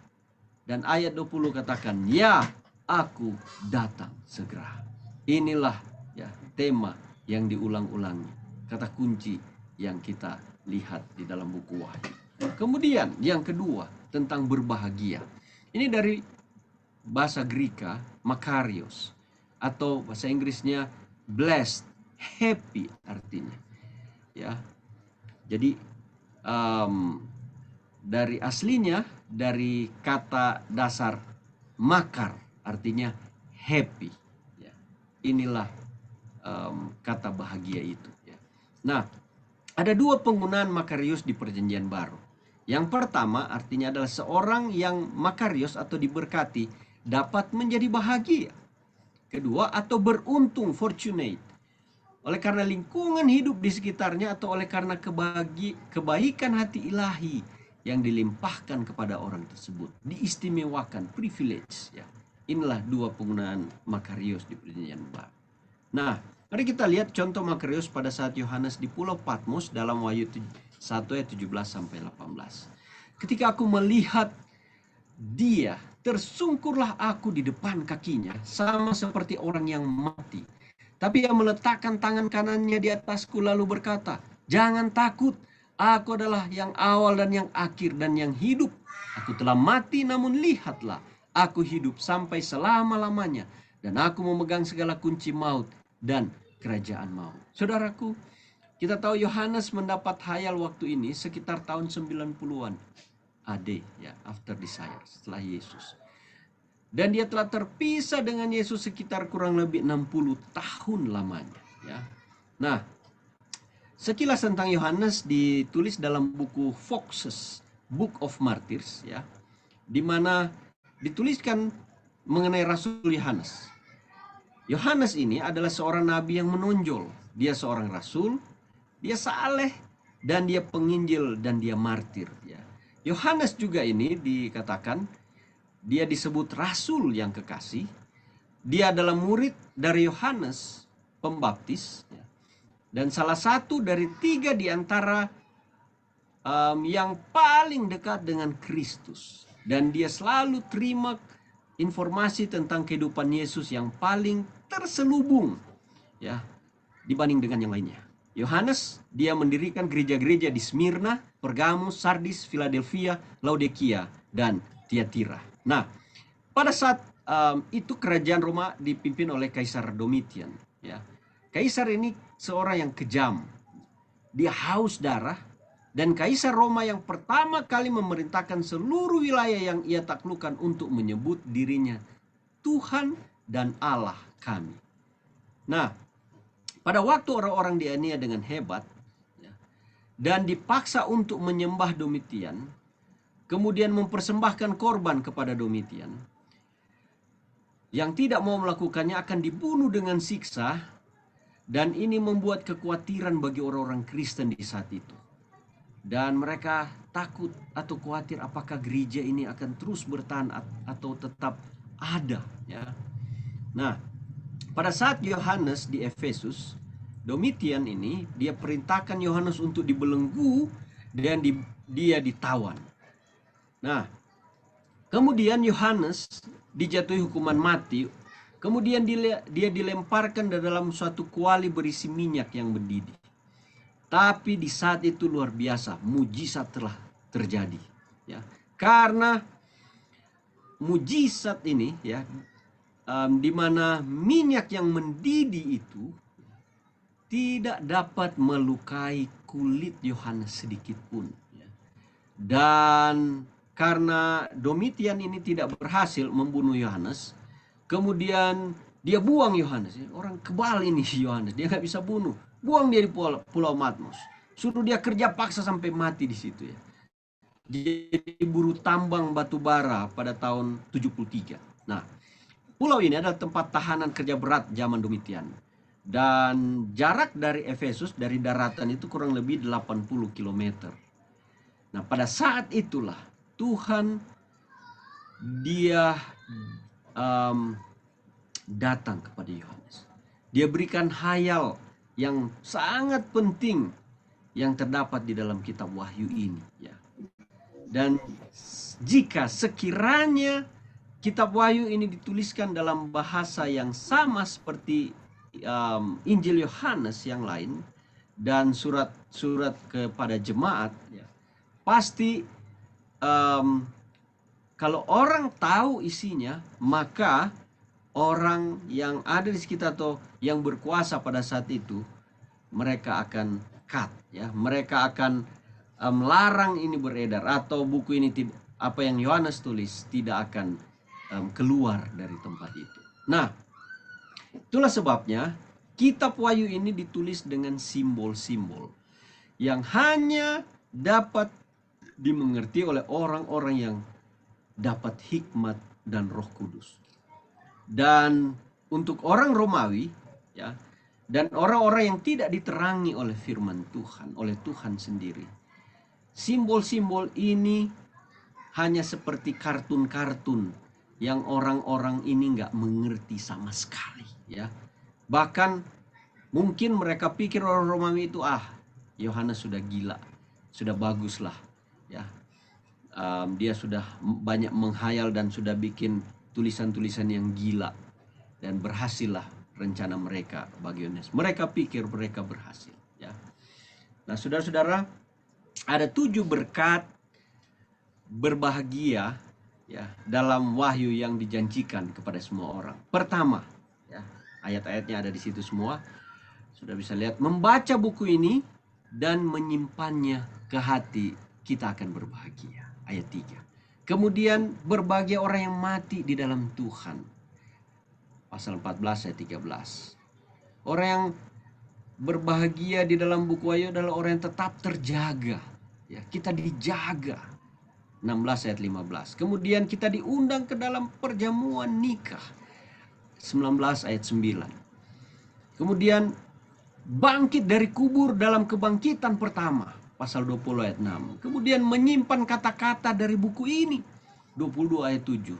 Dan ayat 20 katakan, "Ya, aku datang segera." Inilah, ya, tema yang diulang-ulangi, kata kunci yang kita lihat di dalam buku Wahyu. Kemudian yang kedua tentang berbahagia. Ini dari bahasa Greka makarios, atau bahasa Inggrisnya blessed, happy artinya, ya. Jadi dari aslinya dari kata dasar makar, artinya happy, ya. Inilah kata bahagia itu, ya. Nah, ada dua penggunaan makarios di Perjanjian Baru. Yang pertama artinya adalah seorang yang makarios atau diberkati dapat menjadi bahagia. Kedua, atau beruntung, fortunate, oleh karena lingkungan hidup di sekitarnya atau oleh karena kebaikan hati ilahi yang dilimpahkan kepada orang tersebut, diistimewakan, privilege, ya. Inilah dua penggunaan makarios di Perjanjian Baru. Nah, mari kita lihat contoh makarios pada saat Yohanes di Pulau Patmos dalam Wahyu 1 ayat 17 sampai 18. "Ketika aku melihat dia, tersungkurlah aku di depan kakinya, sama seperti orang yang mati. Tapi ia meletakkan tangan kanannya di atasku lalu berkata, 'Jangan takut, aku adalah yang awal dan yang akhir dan yang hidup. Aku telah mati, namun lihatlah, aku hidup sampai selama-lamanya, dan aku memegang segala kunci maut dan kerajaan maut.'" Saudaraku, kita tahu Yohanes mendapat hayal waktu ini sekitar tahun 90-an AD, ya, after desire, setelah Yesus. Dan dia telah terpisah dengan Yesus sekitar kurang lebih 60 tahun lamanya, ya. Nah, sekilas tentang Yohanes ditulis dalam buku Foxes, Book of Martyrs, ya, di mana dituliskan mengenai Rasul Yohanes. Yohanes ini adalah seorang nabi yang menonjol. Dia seorang rasul, dia saleh, dan dia penginjil, dan dia martir, ya. Yohanes juga ini dikatakan dia disebut rasul yang kekasih. Dia adalah murid dari Yohanes Pembaptis, ya. Dan salah satu dari 3 di antara yang paling dekat dengan Kristus. Dan dia selalu terima informasi tentang kehidupan Yesus yang paling terselubung, ya, dibanding dengan yang lainnya. Yohanes, dia mendirikan gereja-gereja di Smyrna, Pergamus, Sardis, Philadelphia, Laodikia, dan Tiatira. Nah, pada saat itu kerajaan Roma dipimpin oleh Kaisar Domitian, ya. Kaisar ini seorang yang kejam. Dia haus darah, dan Kaisar Roma yang pertama kali memerintahkan seluruh wilayah yang ia taklukkan untuk menyebut dirinya Tuhan dan Allah kami. Nah, pada waktu orang-orang dianiaya dengan hebat, ya, dan dipaksa untuk menyembah Domitian, kemudian mempersembahkan korban kepada Domitian, yang tidak mau melakukannya akan dibunuh dengan siksa. Dan ini membuat kekhawatiran bagi orang-orang Kristen di saat itu. Dan mereka takut atau khawatir apakah gereja ini akan terus bertahan atau tetap ada, ya. Nah, pada saat Yohanes di Efesus, Domitian ini dia perintahkan Yohanes untuk dibelenggu dan dia ditawan. Nah, kemudian Yohanes dijatuhi hukuman mati. Kemudian dia dilemparkan ke dalam suatu kuali berisi minyak yang mendidih. Tapi di saat itu luar biasa, mujizat telah terjadi, ya. Karena mujizat ini, ya, di mana minyak yang mendidih itu tidak dapat melukai kulit Yohanes sedikit pun, ya. Dan karena Domitian ini tidak berhasil membunuh Yohanes, kemudian dia buang Yohanes. Orang kebal ini Yohanes, dia nggak bisa bunuh. Buang dia di Pulau Patmos. Suruh dia kerja paksa sampai mati di situ, ya. Jadi buruh tambang batu bara pada tahun 73. Nah, pulau ini adalah tempat tahanan kerja berat zaman Domitian. Dan jarak dari Efesus, dari daratan itu kurang lebih 80 km. Nah, pada saat itulah Tuhan dia datang kepada Yohanes. Dia berikan hayal yang sangat penting yang terdapat di dalam kitab Wahyu ini, ya. Dan jika sekiranya kitab Wahyu ini dituliskan dalam bahasa yang sama seperti Injil Yohanes yang lain dan surat-surat kepada jemaat, ya, pasti kalau orang tahu isinya, maka orang yang ada di sekitar atau yang berkuasa pada saat itu, mereka akan cut, ya, mereka akan melarang ini beredar, atau buku ini apa yang Yohanes tulis tidak akan keluar dari tempat itu. Nah, itulah sebabnya kitab Wahyu ini ditulis dengan simbol-simbol yang hanya dapat dimengerti oleh orang-orang yang dapat hikmat dan Roh Kudus. Dan untuk orang Romawi, ya, dan orang-orang yang tidak diterangi oleh firman Tuhan, oleh Tuhan sendiri, simbol-simbol ini hanya seperti kartun-kartun yang orang-orang ini nggak mengerti sama sekali, ya. Bahkan mungkin mereka pikir orang Romawi itu, Yohanes sudah gila, sudah baguslah, ya. Dia sudah banyak menghayal dan sudah bikin tulisan-tulisan yang gila dan berhasillah rencana mereka bagi Yohanes. Mereka pikir mereka berhasil, ya. Nah, saudara-saudara, ada 7 berkat berbahagia, ya, dalam Wahyu yang dijanjikan kepada semua orang. Pertama, ya, ayat-ayatnya ada di situ semua. Sudah bisa lihat, membaca buku ini dan menyimpannya ke hati, kita akan berbahagia. Ayat 3. Kemudian berbahagia orang yang mati di dalam Tuhan. Pasal 14 ayat 13. Orang yang berbahagia di dalam buku Wahyu adalah orang yang tetap terjaga, ya, kita dijaga. 16 ayat 15. Kemudian kita diundang ke dalam perjamuan nikah. 19 ayat 9. Kemudian bangkit dari kubur dalam kebangkitan pertama. Pasal 20 ayat 6. Kemudian menyimpan kata-kata dari buku ini. 22 ayat 7.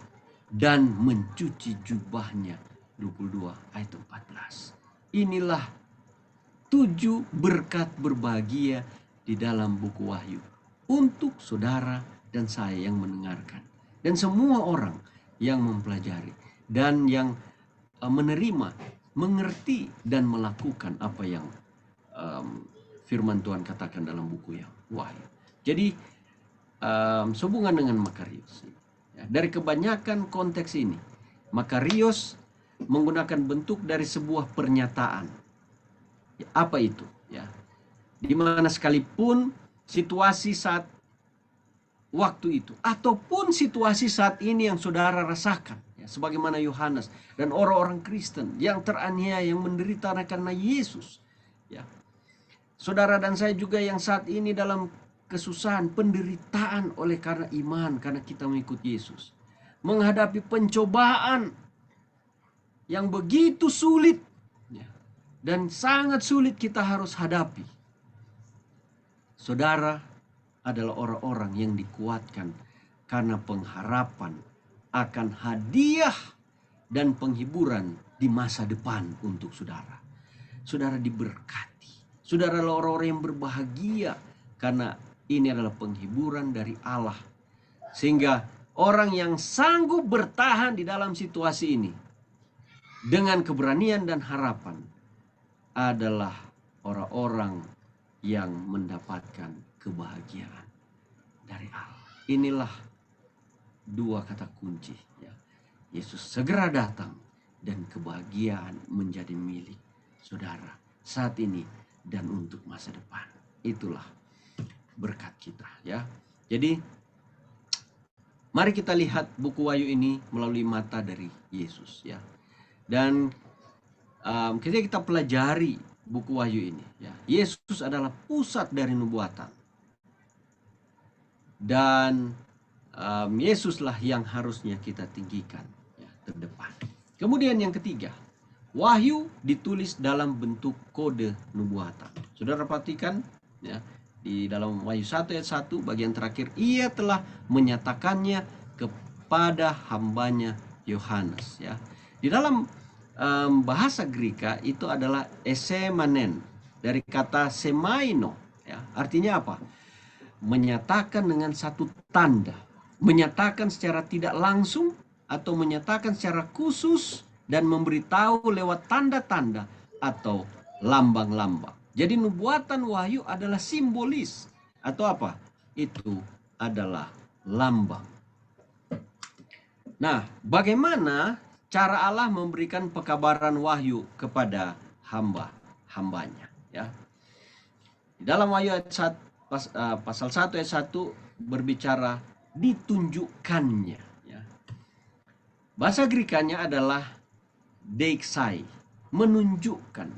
Dan mencuci jubahnya. 22 ayat 14. Inilah 7 berkat berbahagia di dalam buku Wahyu untuk saudara dan saya yang mendengarkan, dan semua orang yang mempelajari dan yang menerima, mengerti dan melakukan apa yang firman Tuhan katakan dalam buku yang Wahyu. Jadi sehubungan dengan Makarios, ya, dari kebanyakan konteks ini, Makarios menggunakan bentuk dari sebuah pernyataan. Ya, apa itu? Ya, dimana sekalipun situasi saat waktu itu ataupun situasi saat ini yang saudara rasakan, ya, sebagaimana Yohanes dan orang-orang Kristen yang teraniaya, yang menderita karena Yesus, ya. Saudara dan saya juga yang saat ini dalam kesusahan, penderitaan oleh karena iman, karena kita mengikut Yesus, menghadapi pencobaan yang begitu sulit, ya, dan sangat sulit kita harus hadapi. Saudara adalah orang-orang yang dikuatkan karena pengharapan akan hadiah dan penghiburan di masa depan untuk saudara. Saudara diberkati. Saudara adalah orang-orang yang berbahagia karena ini adalah penghiburan dari Allah. Sehingga orang yang sanggup bertahan di dalam situasi ini dengan keberanian dan harapan adalah orang-orang yang mendapatkan kebahagiaan dari Allah. Inilah dua kata kunci, ya. Yesus segera datang dan kebahagiaan menjadi milik saudara saat ini dan untuk masa depan. Itulah berkat kita, ya. Jadi mari kita lihat buku Wahyu ini melalui mata dari Yesus, ya. Dan ketika kita pelajari buku Wahyu ini, ya, Yesus adalah pusat dari nubuatan. Dan Yesuslah yang harusnya kita tinggikan, ya, terdepan. Kemudian yang ketiga, Wahyu ditulis dalam bentuk kode nubuatan. Saudara perhatikan, ya, di dalam Wahyu 1 ayat 1 bagian terakhir, ia telah menyatakannya kepada hambanya Yohanes, ya. Di dalam bahasa Greka itu adalah esemanen dari kata semaino, ya. Artinya apa? Menyatakan dengan satu tanda, menyatakan secara tidak langsung atau menyatakan secara khusus dan memberitahu lewat tanda-tanda atau lambang-lambang. Jadi nubuatan Wahyu adalah simbolis atau apa? Itu adalah lambang. Nah, bagaimana cara Allah memberikan pekabaran Wahyu kepada hambanya, ya? Di dalam Wahyu ayat 1, pasal 1 ayat 1 berbicara ditunjukkannya, ya. Bahasa Grekanya adalah deixai, menunjukkan,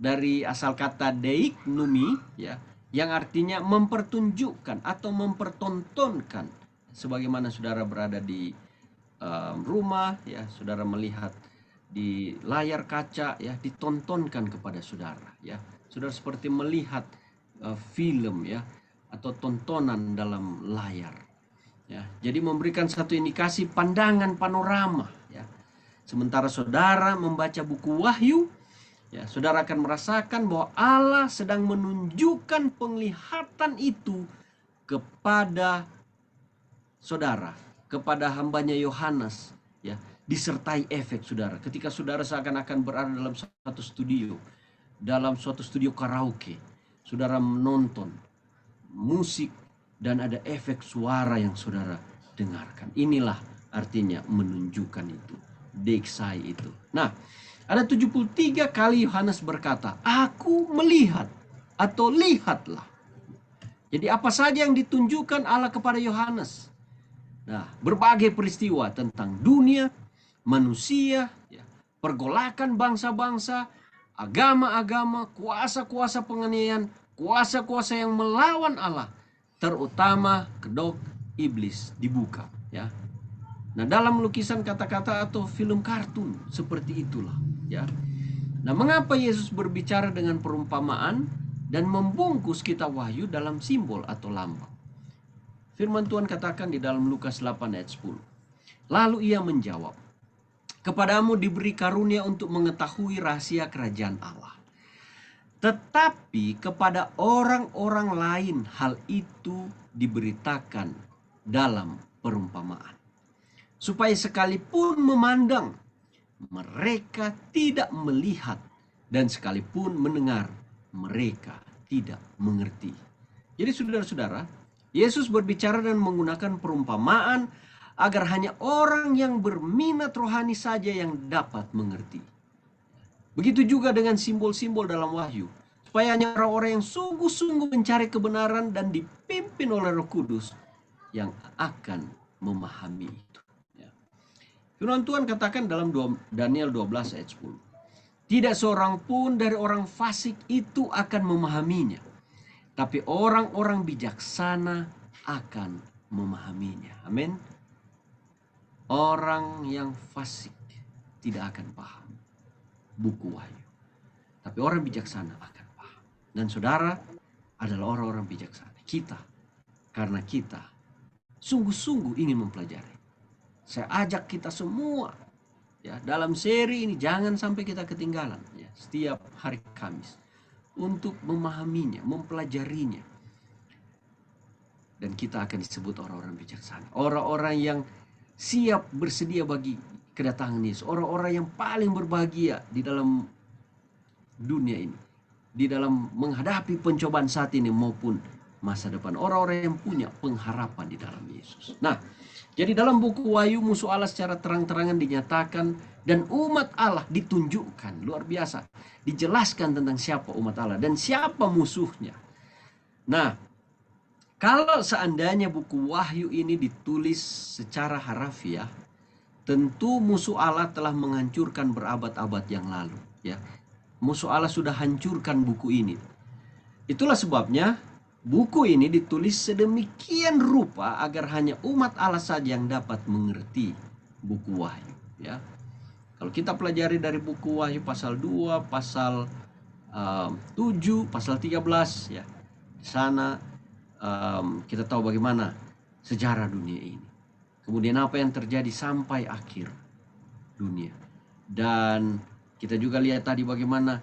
dari asal kata deiknumi, ya, yang artinya mempertunjukkan atau mempertontonkan. Sebagaimana saudara berada di rumah, ya, saudara melihat di layar kaca, ya, ditontonkan kepada saudara, ya. Saudara seperti melihat film, ya, atau tontonan dalam layar, ya. Jadi memberikan satu indikasi pandangan panorama, ya. Sementara saudara membaca buku Wahyu, ya, saudara akan merasakan bahwa Allah sedang menunjukkan penglihatan itu kepada saudara, kepada hambanya Yohanes, ya, disertai efek saudara. Ketika saudara seakan-akan berada dalam satu studio, dalam suatu studio karaoke, saudara menonton musik dan ada efek suara yang saudara dengarkan. Inilah artinya menunjukkan itu, deixai itu. Nah, ada 73 kali Yohanes berkata, aku melihat atau lihatlah. Jadi apa saja yang ditunjukkan Allah kepada Yohanes? Nah, berbagai peristiwa tentang dunia, manusia, ya, pergolakan bangsa-bangsa, agama-agama, kuasa-kuasa penganiayaan, kuasa-kuasa yang melawan Allah, terutama kedok iblis dibuka, ya. Nah, dalam lukisan kata-kata atau film kartun seperti itulah, ya. Nah, mengapa Yesus berbicara dengan perumpamaan dan membungkus kita Wahyu dalam simbol atau lambang? Firman Tuhan katakan di dalam Lukas 8 ayat 10. Lalu ia menjawab, kepadamu diberi karunia untuk mengetahui rahasia kerajaan Allah. Tetapi kepada orang-orang lain hal itu diberitakan dalam perumpamaan. Supaya sekalipun memandang, mereka tidak melihat, dan sekalipun mendengar, mereka tidak mengerti. Jadi saudara-saudara, Yesus berbicara dan menggunakan perumpamaan agar hanya orang yang berminat rohani saja yang dapat mengerti. Begitu juga dengan simbol-simbol dalam Wahyu, supaya hanya orang-orang yang sungguh-sungguh mencari kebenaran dan dipimpin oleh Roh Kudus yang akan memahami itu. Firman Tuhan katakan dalam Daniel 12 ayat 10. Tidak seorang pun dari orang fasik itu akan memahaminya, tapi orang-orang bijaksana akan memahaminya. Amin. Orang yang fasik tidak akan paham buku Wahyu. Tapi orang bijaksana akan paham. Dan saudara adalah orang-orang bijaksana. Kita, karena kita sungguh-sungguh ingin mempelajari. Saya ajak kita semua ya, dalam seri ini jangan sampai kita ketinggalan ya, setiap hari Kamis untuk memahaminya, mempelajarinya. Dan kita akan disebut orang-orang bijaksana, orang-orang yang siap bersedia bagi kedatangan Yesus, orang-orang yang paling berbahagia di dalam dunia ini, di dalam menghadapi pencobaan saat ini maupun masa depan, orang-orang yang punya pengharapan di dalam Yesus. Nah, jadi dalam buku Wahyu musuh Allah secara terang-terangan dinyatakan dan umat Allah ditunjukkan, luar biasa. Dijelaskan tentang siapa umat Allah dan siapa musuhnya. Nah, kalau seandainya buku Wahyu ini ditulis secara harafiah, tentu musuh Allah telah menghancurkan berabad-abad yang lalu. Ya, musuh Allah sudah hancurkan buku ini. Itulah sebabnya buku ini ditulis sedemikian rupa agar hanya umat Allah saja yang dapat mengerti buku Wahyu. Ya, kalau kita pelajari dari buku Wahyu pasal 2, pasal 7, pasal 13, ya, di sana kita tahu bagaimana sejarah dunia ini. Kemudian apa yang terjadi sampai akhir dunia. Dan kita juga lihat tadi bagaimana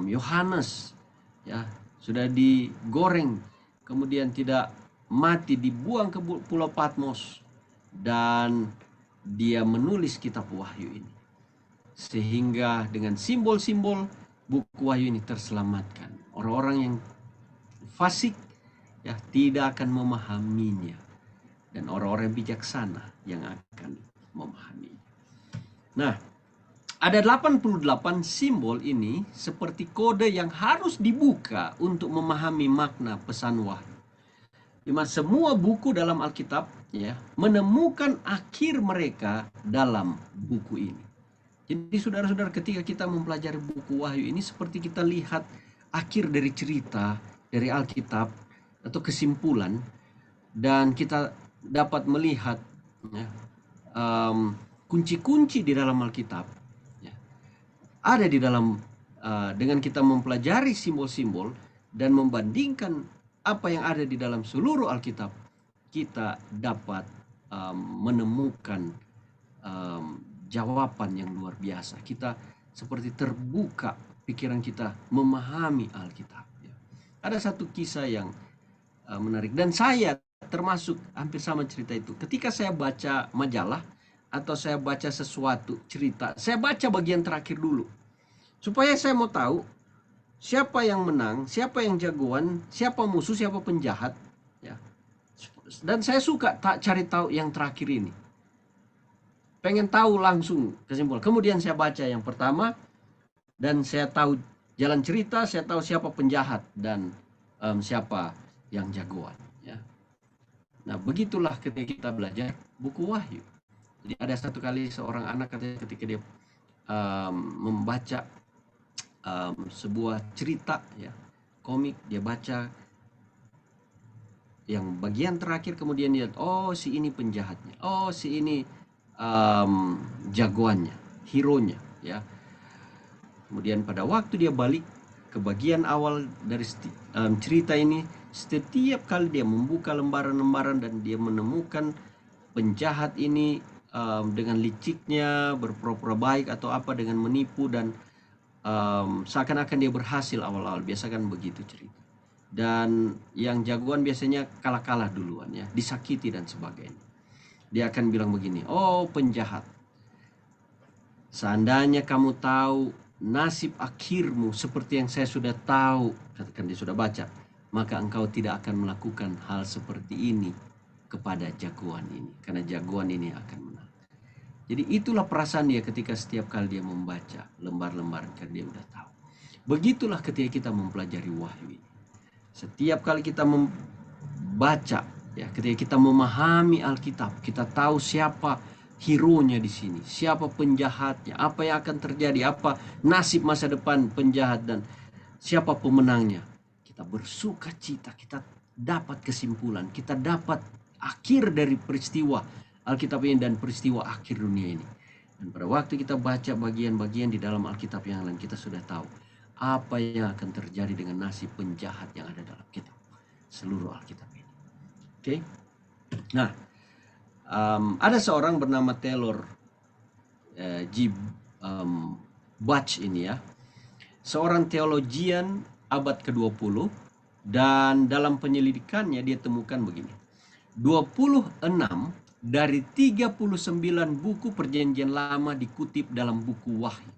Yohanes ya sudah digoreng, kemudian tidak mati, dibuang ke Pulau Patmos, dan dia menulis kitab Wahyu ini. Sehingga dengan simbol-simbol buku Wahyu ini terselamatkan. Orang-orang yang fasik ya tidak akan memahaminya, dan orang-orang bijaksana yang akan memahaminya. Nah, ada 88 simbol ini seperti kode yang harus dibuka untuk memahami makna pesan Wahyu. Dimana semua buku dalam Alkitab ya menemukan akhir mereka dalam buku ini. Jadi saudara-saudara, ketika kita mempelajari buku Wahyu ini seperti kita lihat akhir dari cerita dari Alkitab atau kesimpulan, dan kita dapat melihat ya, kunci-kunci di dalam Alkitab ya, ada di dalam dengan kita mempelajari simbol-simbol dan membandingkan apa yang ada di dalam seluruh Alkitab, kita dapat menemukan jawaban yang luar biasa. Kita seperti terbuka pikiran kita memahami Alkitab ya. Ada satu kisah yang menarik, dan saya termasuk hampir sama cerita itu. Ketika saya baca majalah atau saya baca sesuatu cerita, saya baca bagian terakhir dulu supaya saya mau tahu siapa yang menang, siapa yang jagoan, siapa musuh, siapa penjahat ya. Dan saya suka cari tahu yang terakhir ini, pengen tahu langsung kesimpulan. Kemudian saya baca yang pertama dan saya tahu jalan cerita, saya tahu siapa penjahat dan siapa yang jagoan ya. Nah, begitulah ketika kita belajar buku Wahyu. Jadi ada satu kali seorang anak katanya ketika dia membaca sebuah cerita ya, komik, dia baca yang bagian terakhir, kemudian dia lihat, oh si ini penjahatnya, oh si ini jagoannya, hero-nya ya. Kemudian pada waktu dia balik ke bagian awal dari cerita ini, setiap kali dia membuka lembaran-lembaran dan dia menemukan penjahat ini dengan liciknya berpura-pura baik atau apa, dengan menipu dan seakan-akan dia berhasil awal-awal, biasa kan begitu cerita. Dan yang jagoan biasanya kalah-kalah duluan ya, disakiti dan sebagainya. Dia akan bilang begini, oh penjahat, seandainya kamu tahu nasib akhirmu seperti yang saya sudah tahu, katakan dia sudah baca, maka engkau tidak akan melakukan hal seperti ini kepada jagoan ini, karena jagoan ini akan menang. Jadi itulah perasaan dia ketika setiap kali dia membaca lembar-lembar, karena dia sudah tahu. Begitulah ketika kita mempelajari Wahyu ini. Setiap kali kita membaca ya, ketika kita memahami Alkitab, kita tahu siapa hero-nya di sini, siapa penjahatnya, apa yang akan terjadi, apa nasib masa depan penjahat, dan siapa pemenangnya. Kita bersuka cita, kita dapat kesimpulan, kita dapat akhir dari peristiwa Alkitab ini dan peristiwa akhir dunia ini. Dan pada waktu kita baca bagian-bagian di dalam Alkitab yang lain, kita sudah tahu apa yang akan terjadi dengan nasib penjahat yang ada dalam kitab seluruh Alkitab ini. Oke. Nah, ada seorang bernama Taylor G. Butch ini ya, seorang teologian abad ke-20, dan dalam penyelidikannya dia temukan begini. 26 dari 39 buku perjanjian lama dikutip dalam buku Wahyu.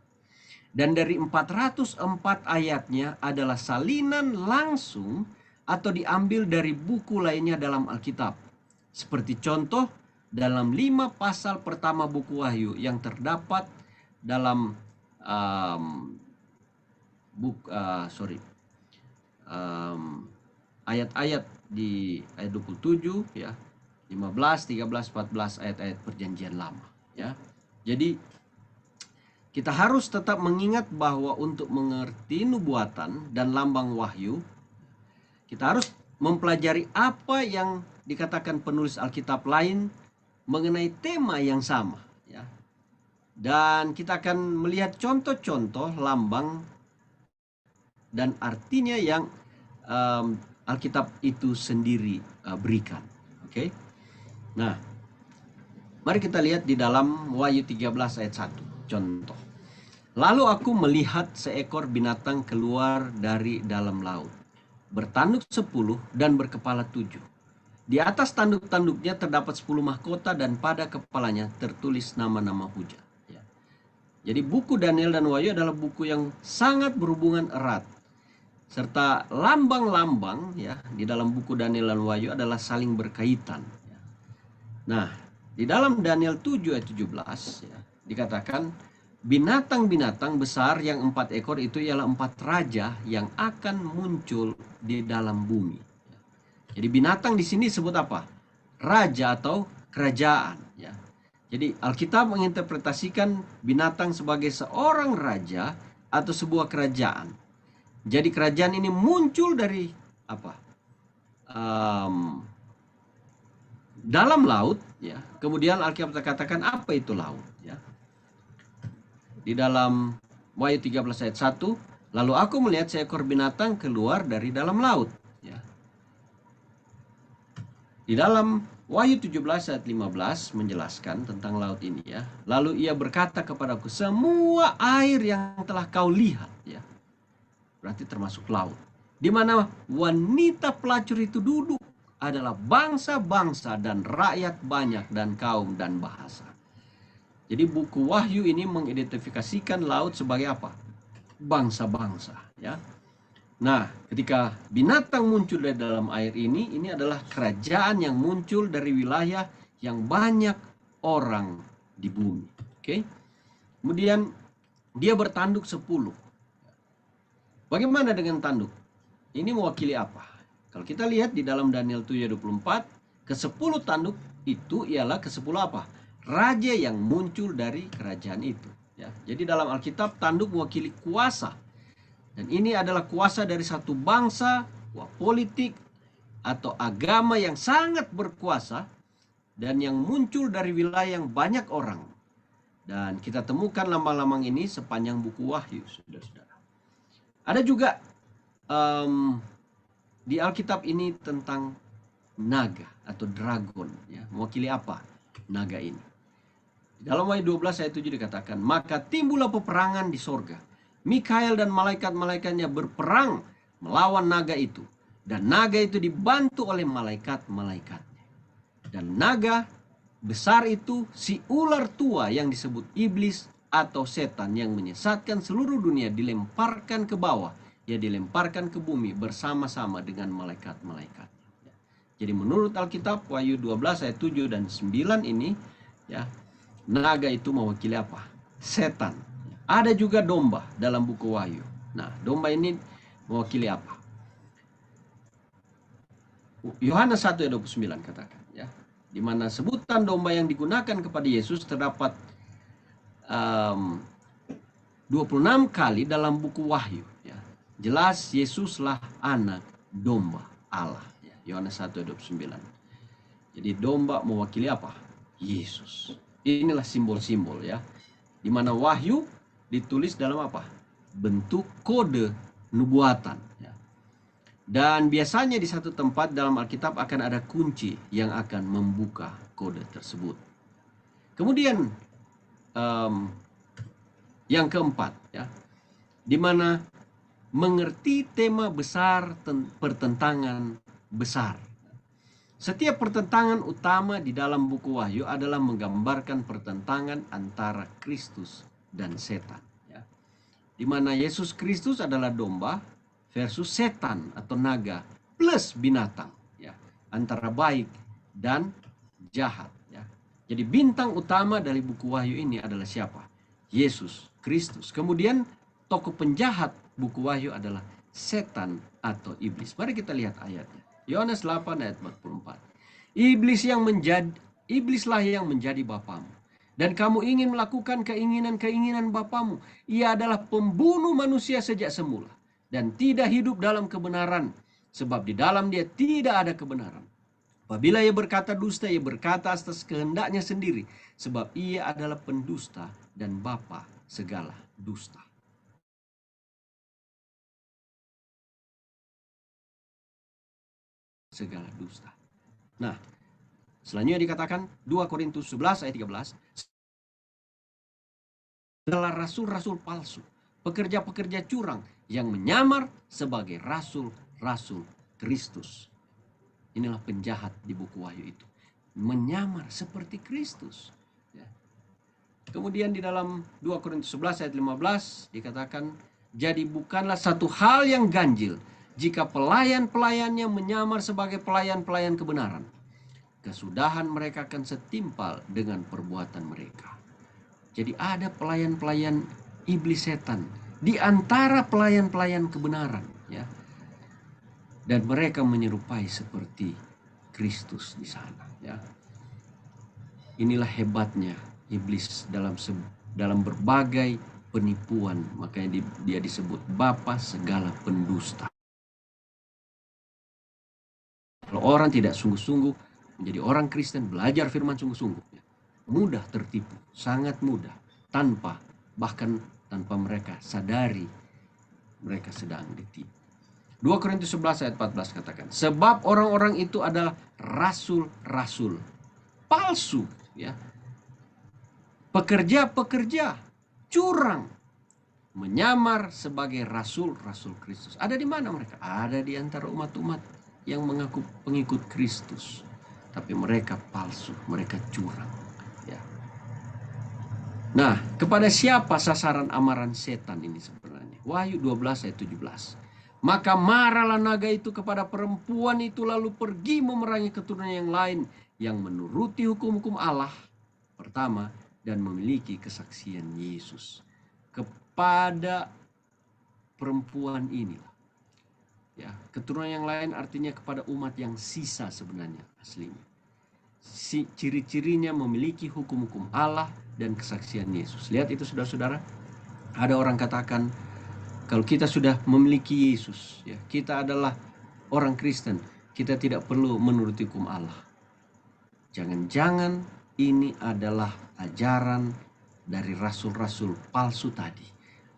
Dan dari 404 ayatnya adalah salinan langsung atau diambil dari buku lainnya dalam Alkitab. Seperti contoh dalam 5 pasal pertama buku Wahyu yang terdapat dalam ayat-ayat di ayat 27 ya, 15, 13, 14 ayat-ayat perjanjian lama ya. Jadi kita harus tetap mengingat bahwa untuk mengerti nubuatan dan lambang wahyu, kita harus mempelajari apa yang dikatakan penulis Alkitab lain mengenai tema yang sama ya. Dan kita akan melihat contoh-contoh lambang dan artinya yang Alkitab itu sendiri berikan. Oke. Nah, mari kita lihat di dalam Wahyu 13 ayat 1. Contoh. Lalu aku melihat seekor binatang keluar dari dalam laut, bertanduk 10 dan berkepala 7. Di atas tanduk-tanduknya terdapat 10 mahkota dan pada kepalanya tertulis nama-nama hujat. Ya. Jadi buku Daniel dan Wahyu adalah buku yang sangat berhubungan erat. Serta lambang-lambang ya di dalam buku Daniel dan Wahyu adalah saling berkaitan. Ya. Nah, di dalam Daniel 7 ayat 17 ya, dikatakan binatang-binatang besar yang 4 ekor itu ialah 4 raja yang akan muncul di dalam bumi. Jadi binatang di sini disebut apa? Raja atau kerajaan. Ya. Jadi Alkitab menginterpretasikan binatang sebagai seorang raja atau sebuah kerajaan. Jadi kerajaan ini muncul dari apa? Dalam laut. Ya. Kemudian Alkitab katakan apa itu laut? Ya. Di dalam Wahyu 13 ayat 1, lalu aku melihat seekor binatang keluar dari dalam laut. Ya. Di dalam Wahyu 17 ayat 15 menjelaskan tentang laut ini ya. Lalu ia berkata kepadaku, semua air yang telah kau lihat ya, berarti termasuk laut, di mana wanita pelacur itu duduk adalah bangsa-bangsa dan rakyat banyak dan kaum dan bahasa. Jadi buku Wahyu ini mengidentifikasikan laut sebagai apa? Bangsa-bangsa ya. Nah, ketika binatang muncul dari dalam air ini adalah kerajaan yang muncul dari wilayah yang banyak orang di bumi. Oke. Kemudian dia bertanduk 10. Bagaimana dengan tanduk? Ini mewakili apa? Kalau kita lihat di dalam Daniel 7:24, ke-10 tanduk itu ialah ke-10 apa? Raja yang muncul dari kerajaan itu. Ya. Jadi dalam Alkitab tanduk mewakili kuasa. Dan ini adalah kuasa dari satu bangsa, politik, atau agama yang sangat berkuasa dan yang muncul dari wilayah yang banyak orang. Dan kita temukan lambang-lambang ini sepanjang buku Wahyu, saudara-saudara. Ada juga di Alkitab ini tentang naga atau dragon. Ya. Mewakili apa naga ini? Dalam Wahyu 12 ayat 7 dikatakan, maka timbullah peperangan di sorga. Mikael dan malaikat-malaikatnya berperang melawan naga itu. Dan naga itu dibantu oleh malaikat-malaikatnya. Dan naga besar itu si ular tua yang disebut iblis atau setan yang menyesatkan seluruh dunia dilemparkan ke bawah. Ya dilemparkan ke bumi bersama-sama dengan malaikat-malaikatnya. Jadi menurut Alkitab Wahyu 12 ayat 7 dan 9 ini ya, naga itu mewakili apa? Setan. Ada juga domba dalam buku Wahyu. Nah, domba ini mewakili apa? Yohanes 1 ayat 29 katakan ya, di mana sebutan domba yang digunakan kepada Yesus terdapat 26 kali dalam buku Wahyu ya. Jelas Yesuslah anak domba Allah ya. Yohanes 1 ayat 29. Jadi domba mewakili apa? Yesus. Inilah simbol-simbol ya Di mana wahyu ditulis dalam apa? Bentuk kode nubuatan. Ya. Dan biasanya di satu tempat dalam Alkitab akan ada kunci yang akan membuka kode tersebut. Kemudian yang keempat, ya, di mana mengerti tema besar pertentangan besar. Setiap pertentangan utama di dalam buku Wahyu adalah menggambarkan pertentangan antara Kristus dan setan. Ya. Di mana Yesus Kristus adalah domba versus setan atau naga plus binatang. Ya. Antara baik dan jahat. Ya. Jadi bintang utama dari buku Wahyu ini adalah siapa? Yesus Kristus. Kemudian tokoh penjahat buku Wahyu adalah setan atau iblis. Mari kita lihat ayatnya. Yohanes 8 ayat 44. Iblislah yang menjadi bapamu. Dan kamu ingin melakukan keinginan-keinginan bapamu. Ia adalah pembunuh manusia sejak semula. Dan tidak hidup dalam kebenaran. Sebab di dalam dia tidak ada kebenaran. Apabila ia berkata dusta, ia berkata atas kehendaknya sendiri. Sebab ia adalah pendusta dan bapa segala dusta. Segala dusta. Nah, selanjutnya dikatakan 2 Korintus 11 ayat 13. Adalah rasul-rasul palsu, pekerja-pekerja curang yang menyamar sebagai rasul-rasul Kristus. Inilah penjahat di buku Wahyu itu. Menyamar seperti Kristus. Ya. Kemudian di dalam 2 Korintus 11 ayat 15 dikatakan, jadi bukanlah satu hal yang ganjil jika pelayan-pelayannya menyamar sebagai pelayan-pelayan kebenaran. Kesudahan mereka akan setimpal dengan perbuatan mereka. Jadi ada pelayan-pelayan iblis setan di antara pelayan-pelayan kebenaran, ya. Dan mereka menyerupai seperti Kristus di sana, ya. Inilah hebatnya iblis dalam berbagai penipuan, makanya dia disebut bapa segala pendusta. Kalau orang tidak sungguh-sungguh menjadi orang Kristen, belajar firman sungguh-sungguh, mudah tertipu, sangat mudah, bahkan tanpa mereka sadari mereka sedang ditipu. 2 Korintus 11 ayat 14 katakan, sebab orang-orang itu adalah rasul-rasul palsu, ya. Pekerja-pekerja curang, menyamar sebagai rasul-rasul Kristus. Ada di mana mereka? Ada di antara umat-umat yang mengaku pengikut Kristus, tapi mereka palsu, mereka curang, ya. Nah, kepada siapa sasaran amaran setan ini sebenarnya? Wahyu 12 ayat 17. Maka marahlah naga itu kepada perempuan itu, lalu pergi memerangi keturunan yang lain yang menuruti hukum-hukum Allah pertama dan memiliki kesaksian Yesus. Kepada perempuan inilah, ya, keturunan yang lain artinya kepada umat yang sisa sebenarnya aslinya. Ciri-cirinya memiliki hukum-hukum Allah dan kesaksian Yesus. Lihat itu saudara-saudara. Ada orang katakan, kalau kita sudah memiliki Yesus, ya, kita adalah orang Kristen, kita tidak perlu menuruti hukum Allah. Jangan-jangan ini adalah ajaran dari rasul-rasul palsu tadi.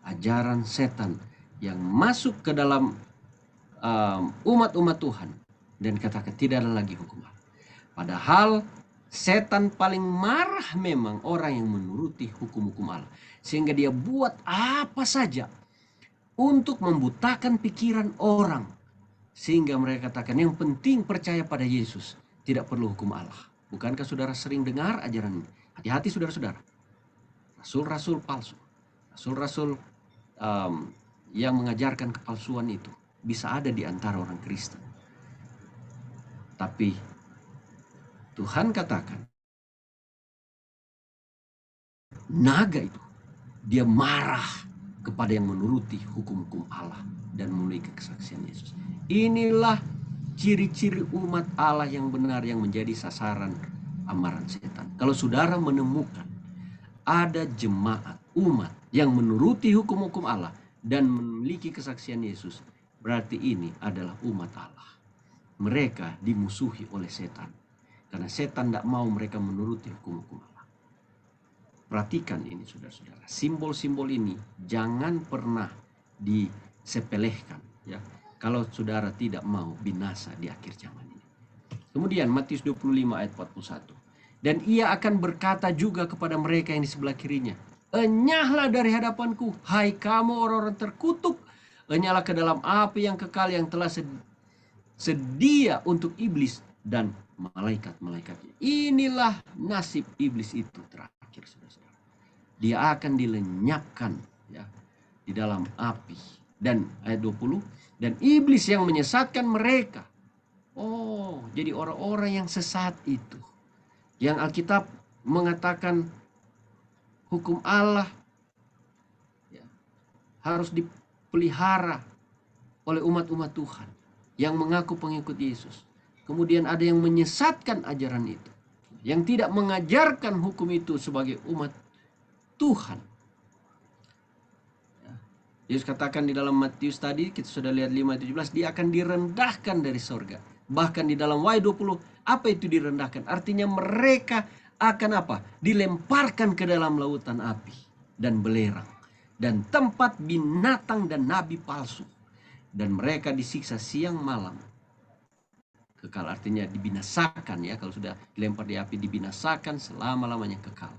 Ajaran setan yang masuk ke dalam umat-umat Tuhan dan katakan tidak ada lagi hukum Allah. Padahal setan paling marah memang orang yang menuruti hukum-hukum Allah. Sehingga dia buat apa saja untuk membutakan pikiran orang. Sehingga mereka katakan yang penting percaya pada Yesus, tidak perlu hukum Allah. Bukankah saudara sering dengar ajaran ini? Hati-hati saudara-saudara. Rasul-rasul palsu, rasul-rasul yang mengajarkan kepalsuan itu bisa ada di antara orang Kristen. Tapi Tuhan katakan, naga itu, dia marah kepada yang menuruti hukum-hukum Allah dan memiliki kesaksian Yesus. Inilah ciri-ciri umat Allah yang benar yang menjadi sasaran amaran setan. Kalau saudara menemukan ada jemaat, umat yang menuruti hukum-hukum Allah dan memiliki kesaksian Yesus, berarti ini adalah umat Allah. Mereka dimusuhi oleh setan. Karena setan tidak mau mereka menuruti hukum-hukum Allah. Perhatikan ini saudara-saudara. Simbol-simbol ini jangan pernah disepelekan ya. Kalau saudara tidak mau binasa di akhir zaman ini. Kemudian Matius 25 ayat 41. Dan ia akan berkata juga kepada mereka yang di sebelah kirinya, enyahlah dari hadapanku, hai kamu orang-orang terkutuk, enyahlah ke dalam api yang kekal yang telah sedia untuk iblis dan malaikat-malaikatnya. Inilah nasib iblis itu terakhir, saudara-saudara. Dia akan dilenyapkan ya di dalam api. Dan ayat 20, dan iblis yang menyesatkan mereka. Oh, jadi orang-orang yang sesat itu, yang Alkitab mengatakan hukum Allah ya, harus dipelihara oleh umat-umat Tuhan yang mengaku pengikut Yesus. Kemudian ada yang menyesatkan ajaran itu, yang tidak mengajarkan hukum itu sebagai umat Tuhan. Yesus katakan di dalam Matius tadi, kita sudah lihat 5:17, dia akan direndahkan dari sorga. Bahkan di dalam Wahyu 20, apa itu direndahkan? Artinya mereka akan apa? Dilemparkan ke dalam lautan api dan belerang. Dan tempat binatang dan nabi palsu. Dan mereka disiksa siang malam. Kekal artinya dibinasakan ya. Kalau sudah dilempar di api, dibinasakan selama-lamanya kekal.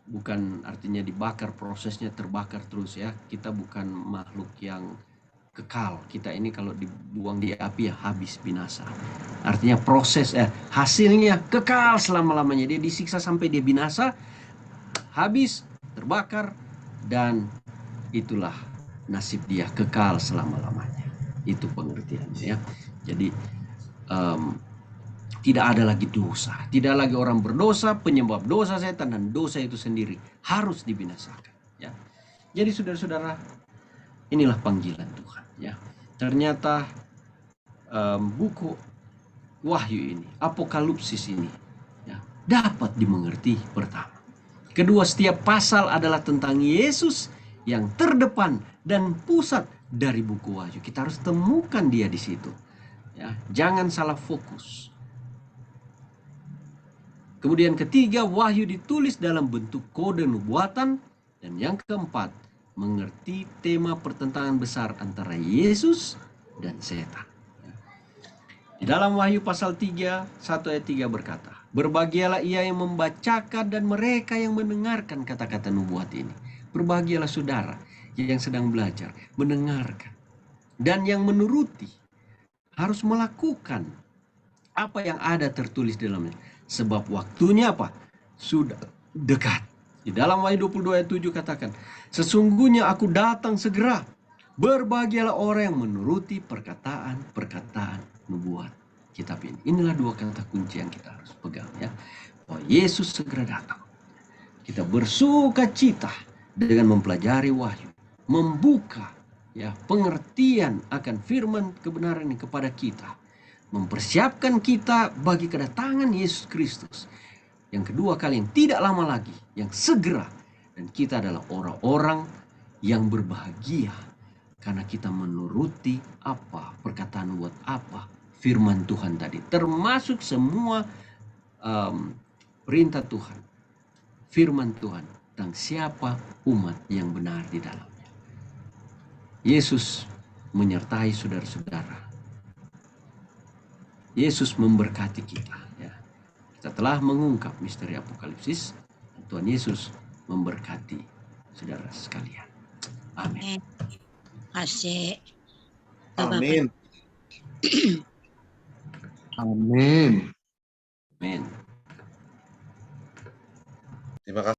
Bukan artinya dibakar, prosesnya terbakar terus ya. Kita bukan makhluk yang kekal. Kita ini kalau dibuang di api ya habis binasa. Artinya proses hasilnya kekal selama-lamanya. Dia disiksa sampai dia binasa, habis, terbakar, dan itulah nasib dia, kekal selama-lamanya. Itu pengertiannya ya. Jadi tidak ada lagi dosa. Tidak lagi orang berdosa, penyebab dosa setan, dan dosa itu sendiri harus dibinasakan. Ya. Jadi saudara-saudara, inilah panggilan Tuhan. Ya. Ternyata buku Wahyu ini, Apokalipsis ini, ya, dapat dimengerti pertama. Kedua, setiap pasal adalah tentang Yesus yang terdepan dan pusat dari buku Wahyu. Kita harus temukan dia di situ. Ya. Jangan salah fokus. Kemudian ketiga, wahyu ditulis dalam bentuk kode nubuatan. Dan yang keempat, mengerti tema pertentangan besar antara Yesus dan setan. Di dalam Wahyu pasal 3, 1 ayat 3 berkata, berbahagialah ia yang membacakan dan mereka yang mendengarkan kata-kata nubuat ini. Berbahagialah saudara yang sedang belajar, mendengarkan. Dan yang menuruti, harus melakukan apa yang ada tertulis di dalamnya. Sebab waktunya apa? Sudah dekat. Di dalam Wahyu 22 ayat 7 katakan, sesungguhnya aku datang segera. Berbahagialah orang yang menuruti perkataan-perkataan nubuat kitab ini. Inilah dua kata kunci yang kita harus pegang ya. Bahwa Yesus segera datang. Kita bersuka cita dengan mempelajari wahyu, membuka ya pengertian akan firman kebenaran ini kepada kita. Mempersiapkan kita bagi kedatangan Yesus Kristus yang kedua kali, yang tidak lama lagi, yang segera. Dan kita adalah orang-orang yang berbahagia karena kita menuruti apa perkataan buat apa firman Tuhan tadi, termasuk semua perintah Tuhan, firman Tuhan tentang siapa umat yang benar di dalamnya. Yesus menyertai saudara-saudara. Yesus memberkati kita. Ya. Kita telah mengungkap misteri Apokalipsis. Tuhan Yesus memberkati saudara sekalian. Amin. Kasih. Amin. Amin. Amin. Terima kasih.